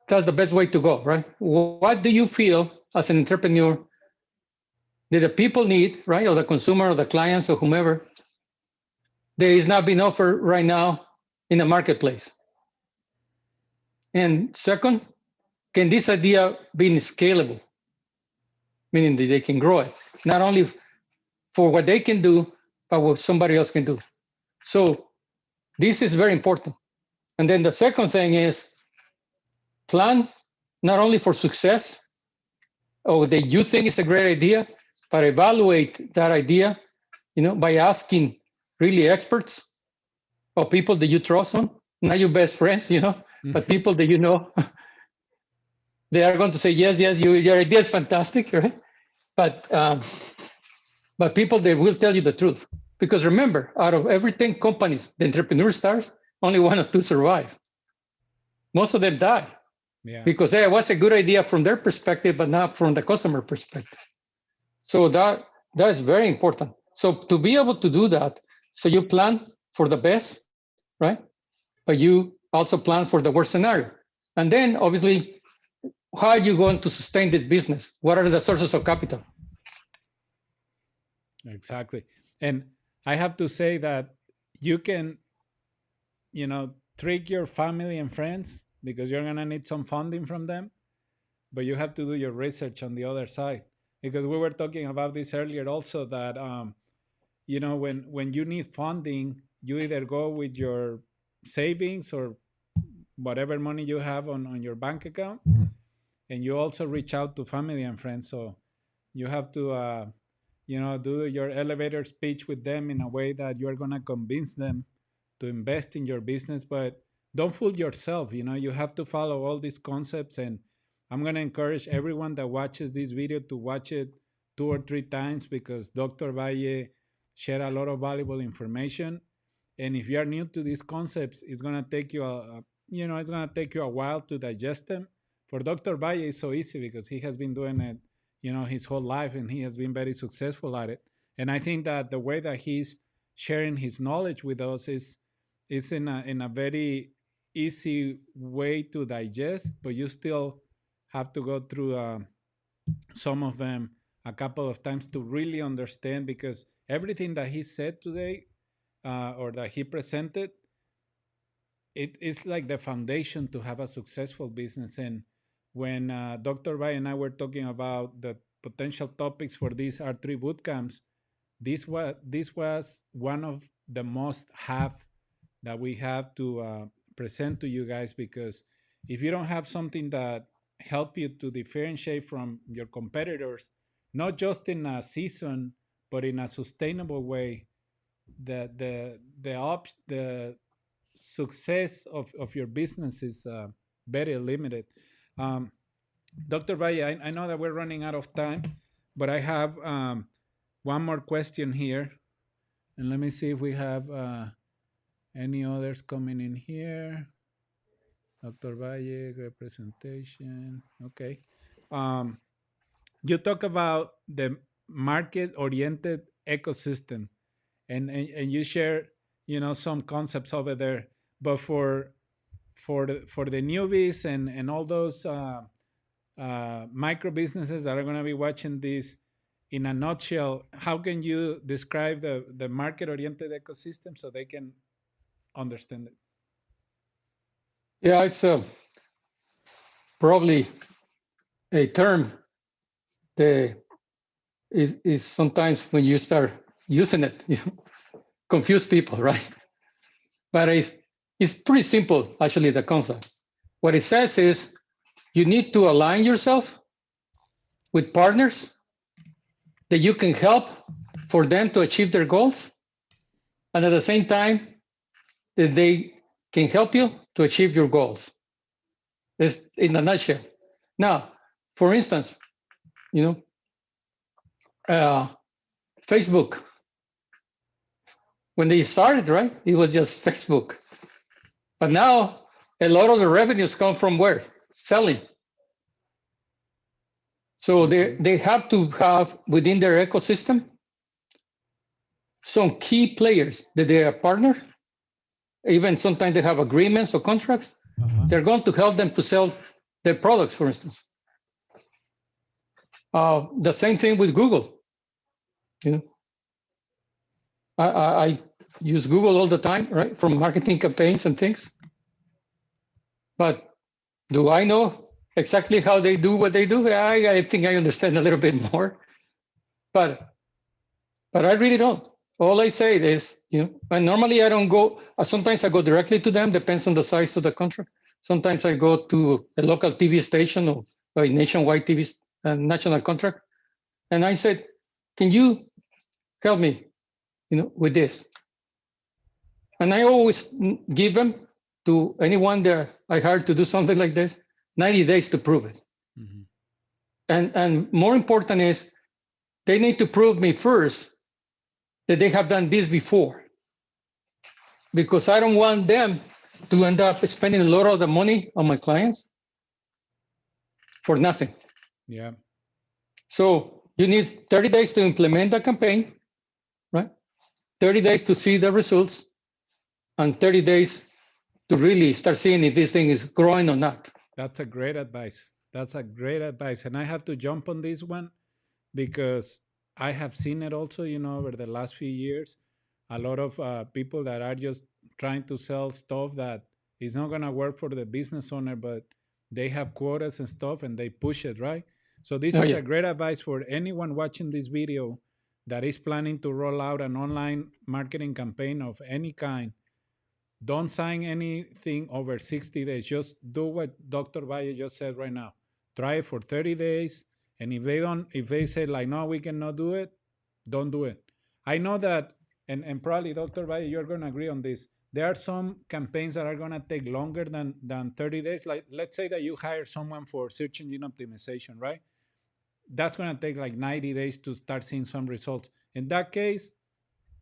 that's the best way to go, right? What do you feel as an entrepreneur that the people need, right? Or the consumer or the clients or whomever, that is not being offered right now in the marketplace? And second, can this idea be scalable? Meaning that they can grow it, not only for what they can do, but what somebody else can do. So this is very important. And then the second thing is plan not only for success or that you think is a great idea, but evaluate that idea, by asking really experts or people that you trust on, not your best friends, but people that they are going to say, yes, your idea is fantastic, right? But people that will tell you the truth. Because remember, out of every 10 companies the entrepreneur starts, only 1 or 2 survive. Most of them die. Yeah. Because it was a good idea from their perspective, but not from the customer perspective. So that is very important. So to be able to do that, so you plan for the best, right? But you also plan for the worst scenario. And then obviously, how are you going to sustain this business? What are the sources of capital? Exactly. And I have to say that you can, trick your family and friends because you're going to need some funding from them, but you have to do your research on the other side. Because we were talking about this earlier also that, when you need funding, you either go with your savings or whatever money you have on your bank account, and you also reach out to family and friends. So you have to, do your elevator speech with them in a way that you're going to convince them to invest in your business. But don't fool yourself. You have to follow all these concepts. And I'm going to encourage everyone that watches this video to watch it 2 or 3 times, because Dr. Valle shared a lot of valuable information. And if you are new to these concepts, it's going to take you it's going to take you a while to digest them. For Dr. Valle, it's so easy because he has been doing it, his whole life, and he has been very successful at it. And I think that the way that he's sharing his knowledge with us is it's in a very easy way to digest, but you still have to go through some of them a couple of times to really understand, because everything that he said today, or that he presented, it is like the foundation to have a successful business. And when Dr. Bai and I were talking about the potential topics for these R3 bootcamps, this was one of the most have that we have to present to you guys, because if you don't have something that help you to differentiate from your competitors, not just in a season but in a sustainable way, the success of your business is very limited. Um, Dr. Valle, I know that we're running out of time, but I have one more question here, and let me see if we have any others coming in here. Dr. Valle, great presentation. Okay. Um, you talk about the market-oriented ecosystem, and you share, some concepts over there. But for the newbies and all those micro businesses that are going to be watching this, in a nutshell, how can you describe the market-oriented ecosystem so they can understand it? Yeah, it's probably a term that is sometimes when you start using it, confuse people, right? But it's pretty simple, actually, the concept. What it says is you need to align yourself with partners that you can help for them to achieve their goals, and at the same time that they can help you to achieve your goals. That's in a nutshell. Now, for instance, Facebook, when they started, right, it was just Facebook. But now a lot of the revenues come from where? Selling. So they have to have within their ecosystem some key players that they are partner. Even sometimes they have agreements or contracts. They're going to help them to sell their products, for instance. The same thing with Google. I use Google all the time, right, from marketing campaigns and things. But do I know exactly how they do what they do? I think I understand a little bit more, but I really don't. All I say is, and normally I don't go. Sometimes I go directly to them. Depends on the size of the contract. Sometimes I go to a local TV station or a nationwide TV national contract, and I said, can you help me, with this? And I always give them, to anyone that I hired to do something like this, 90 days to prove it. Mm-hmm. And more important is, they need to prove me first that they have done this before, because I don't want them to end up spending a lot of the money on my clients for nothing. Yeah. So you need 30 days to implement the campaign, right? 30 days to see the results, and 30 days to really start seeing if this thing is growing or not. That's a great advice. That's a great advice. And I have to jump on this one because I have seen it also, over the last few years. A lot of people that are just trying to sell stuff that is not going to work for the business owner, but they have quotas and stuff and they push it, right? So this is a great advice for anyone watching this video that is planning to roll out an online marketing campaign of any kind. Don't sign anything over 60 days. Just do what Dr. Valle just said right now. Try it for 30 days. And if they say like, no, we cannot do it, don't do it. I know that, and probably Dr. Valle, you're going to agree on this. There are some campaigns that are going to take longer than 30 days. Like, let's say that you hire someone for search engine optimization, right? That's going to take like 90 days to start seeing some results. In that case,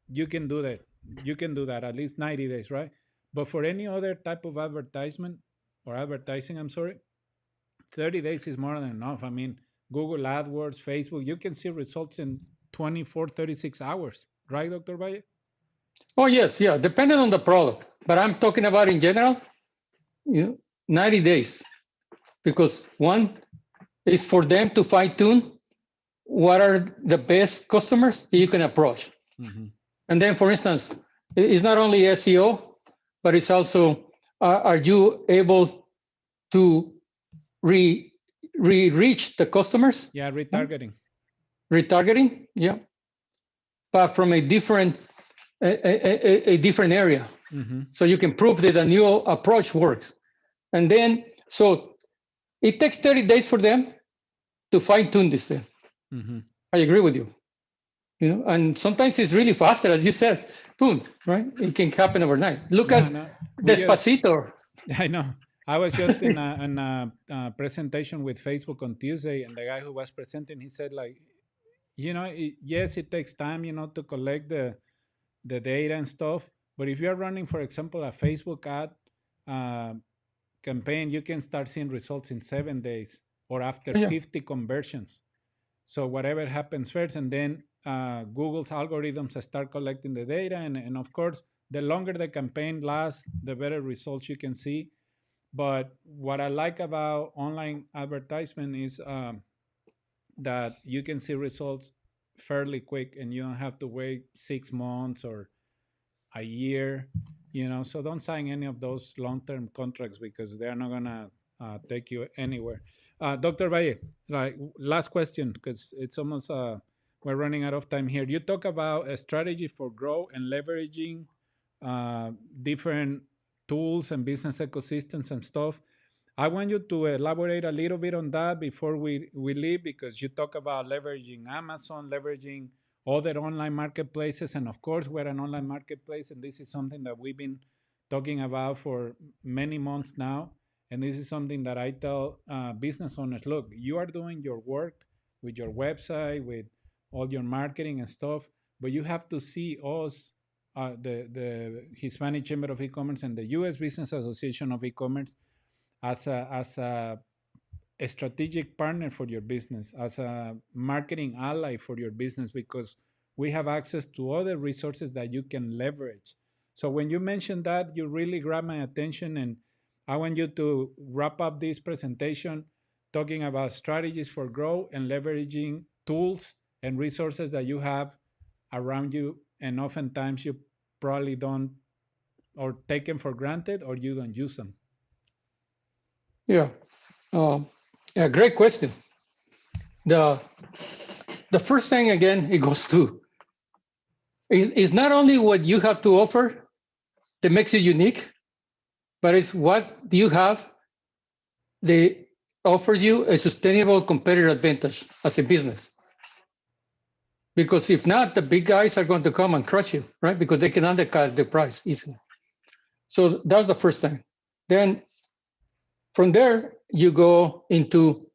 you can do that. You can do that at least 90 days, right? But for any other type of advertising, 30 days is more than enough. I mean, Google AdWords, Facebook, you can see results in 24, 36 hours, right, Dr. Valle? Oh, yes, yeah, depending on the product. But I'm talking about in general, 90 days. Because one is for them to fine tune what are the best customers that you can approach. Mm-hmm. And then, for instance, it's not only SEO, but it's also, are you able to reach the customers? Yeah, retargeting. Retargeting, yeah, but from a different area. Mm-hmm. So you can prove that a new approach works. And then, so it takes 30 days for them to fine tune this thing. Mm-hmm. I agree with you. And sometimes it's really faster, as you said. Boom, right? It can happen overnight. Look at Despacito. I know. I was just in a presentation with Facebook on Tuesday, and the guy who was presenting, he said, like, yes, it takes time, to collect the data and stuff. But if you're running, for example, a Facebook ad campaign, you can start seeing results in 7 days or after 50 conversions. So whatever happens first, and then Google's algorithms start collecting the data. And of course, the longer the campaign lasts, the better results you can see. But what I like about online advertisement is that you can see results fairly quick and you don't have to wait 6 months or a year, so don't sign any of those long-term contracts because they're not going to take you anywhere. Dr. Valle, like last question, because it's almost, we're running out of time here. You talk about a strategy for growth and leveraging different tools and business ecosystems and stuff. I want you to elaborate a little bit on that before we leave, because you talk about leveraging Amazon, leveraging other online marketplaces. And of course, we're an online marketplace, and this is something that we've been talking about for many months now. And this is something that I tell business owners, look, you are doing your work with your website, with all your marketing and stuff, but you have to see us, the Hispanic Chamber of E-commerce and the U.S. Business Association of E-commerce, as a strategic partner for your business, as a marketing ally for your business, because we have access to other resources that you can leverage. So when you mentioned that, you really grabbed my attention, and I want you to wrap up this presentation talking about strategies for growth and leveraging tools and resources that you have around you, and oftentimes you probably don't, or take them for granted, or you don't use them. Yeah, great question. The first thing, again, it goes to, is not only what you have to offer that makes you unique, but it's what do you have that offers you a sustainable competitive advantage as a business. Because if not, the big guys are going to come and crush you, right? Because they can undercut the price easily. So that's the first thing. Then from there, you go into,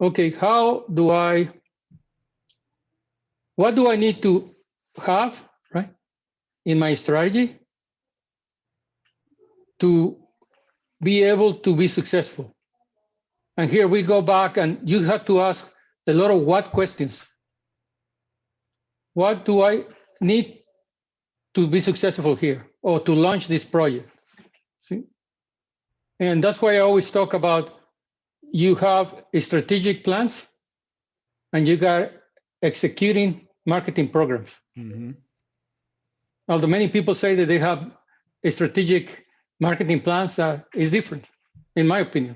okay, what do I need to have, right, in my strategy to be able to be successful? And here we go back and you have to ask a lot of what questions. What do I need to be successful here or to launch this project? See? And that's why I always talk about you have strategic plans and you got executing marketing programs. Mm-hmm. Although many people say that they have a strategic marketing plans, is different, in my opinion.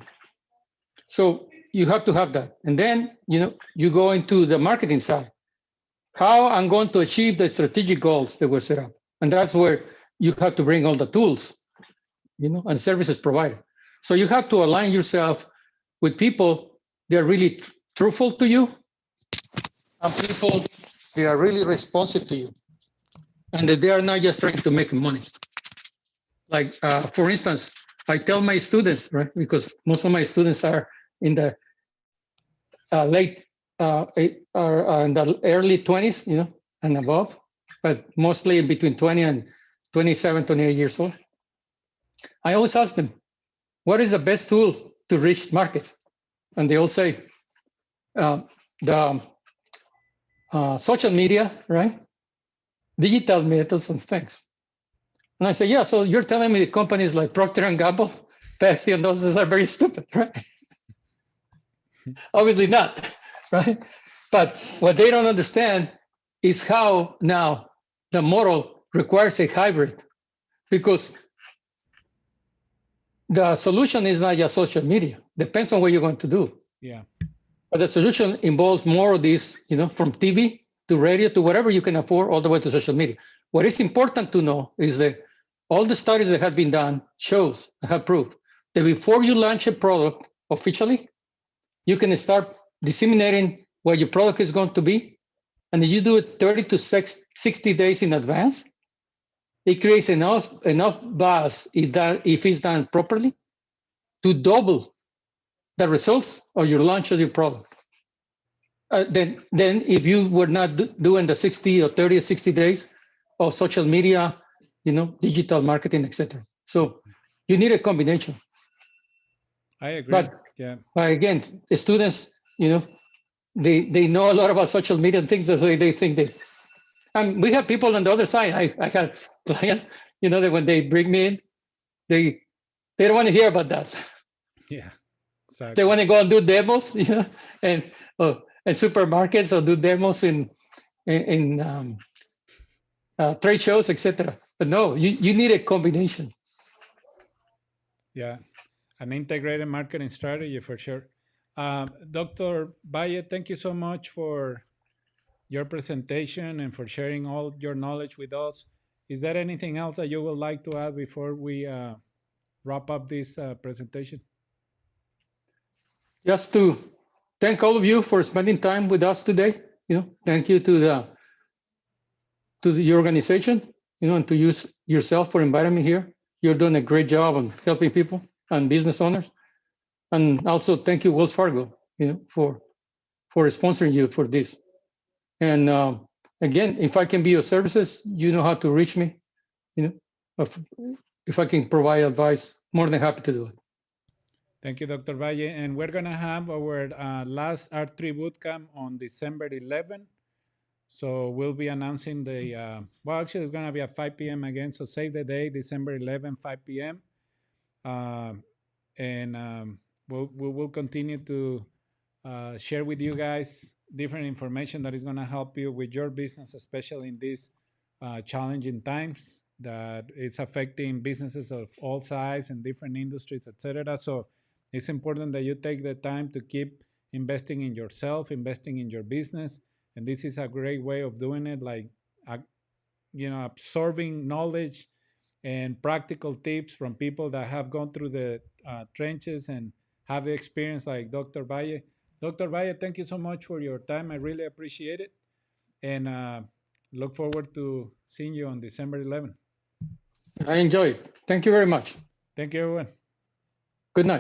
So you have to have that. And then, you go into the marketing side. How I'm going to achieve the strategic goals that were set up. And that's where you have to bring all the tools, and services provided. So you have to align yourself with people that are really truthful to you and people that are really responsive to you and that they are not just trying to make money. Like, for instance, I tell my students, right, because most of my students are in the late, are in the early 20s, and above, but mostly between 20 and 27, 28 years old. I always ask them, what is the best tool to reach markets? And they all say, the social media, right? Digital methods and things. And I say, yeah, so you're telling me companies like Procter and Gamble, Pepsi, and those are very stupid, right? Obviously not, right? But what they don't understand is how now the model requires a hybrid, because the solution is not just social media. Depends on what you're going to do. Yeah. But the solution involves more of this, from TV to radio to whatever you can afford, all the way to social media. What is important to know is that all the studies that have been done have proved that before you launch a product officially, you can start disseminating what your product is going to be. And if you do it 30 to 60 days in advance, it creates enough buzz if it's done properly to double the results of your launch of your product. Then if you were not doing the 60 or 30 or 60 days of social media, digital marketing, etc. So you need a combination. I agree. But Yeah. again, the students, they know a lot about social media and things that they think they. And we have people on the other side. I have clients, that when they bring me in, they don't want to hear about that. Yeah. Exactly. They want to go and do demos, and supermarkets, or do demos in trade shows, etc. But no, you need a combination. Yeah. An integrated marketing strategy for sure. Dr. Valle, thank you so much for your presentation and for sharing all your knowledge with us. Is there anything else that you would like to add before we wrap up this presentation? Just to thank all of you for spending time with us today. Thank you to your organization, and to use yourself for inviting me here. You're doing a great job on helping people and business owners. And also thank you, Wells Fargo, for sponsoring you for this. And again, if I can be of services, you know how to reach me. If I can provide advice, more than happy to do it. Thank you, Dr. Valle. And we're going to have our last R3 bootcamp on December 11th. So we'll be announcing well, actually, it's going to be at 5 p.m. again. So save the day, December 11th, 5 p.m. And we'll continue to share with you guys different information that is going to help you with your business, especially in these challenging times that it's affecting businesses of all size and different industries, etc. So it's important that you take the time to keep investing in yourself, investing in your business, and this is a great way of doing it, like absorbing knowledge and practical tips from people that have gone through the trenches and have the experience, like Dr. Valle. Dr. Valle, thank you so much for your time. I really appreciate it. and look forward to seeing you on December 11th. I enjoy it. Thank you very much. Thank you, everyone.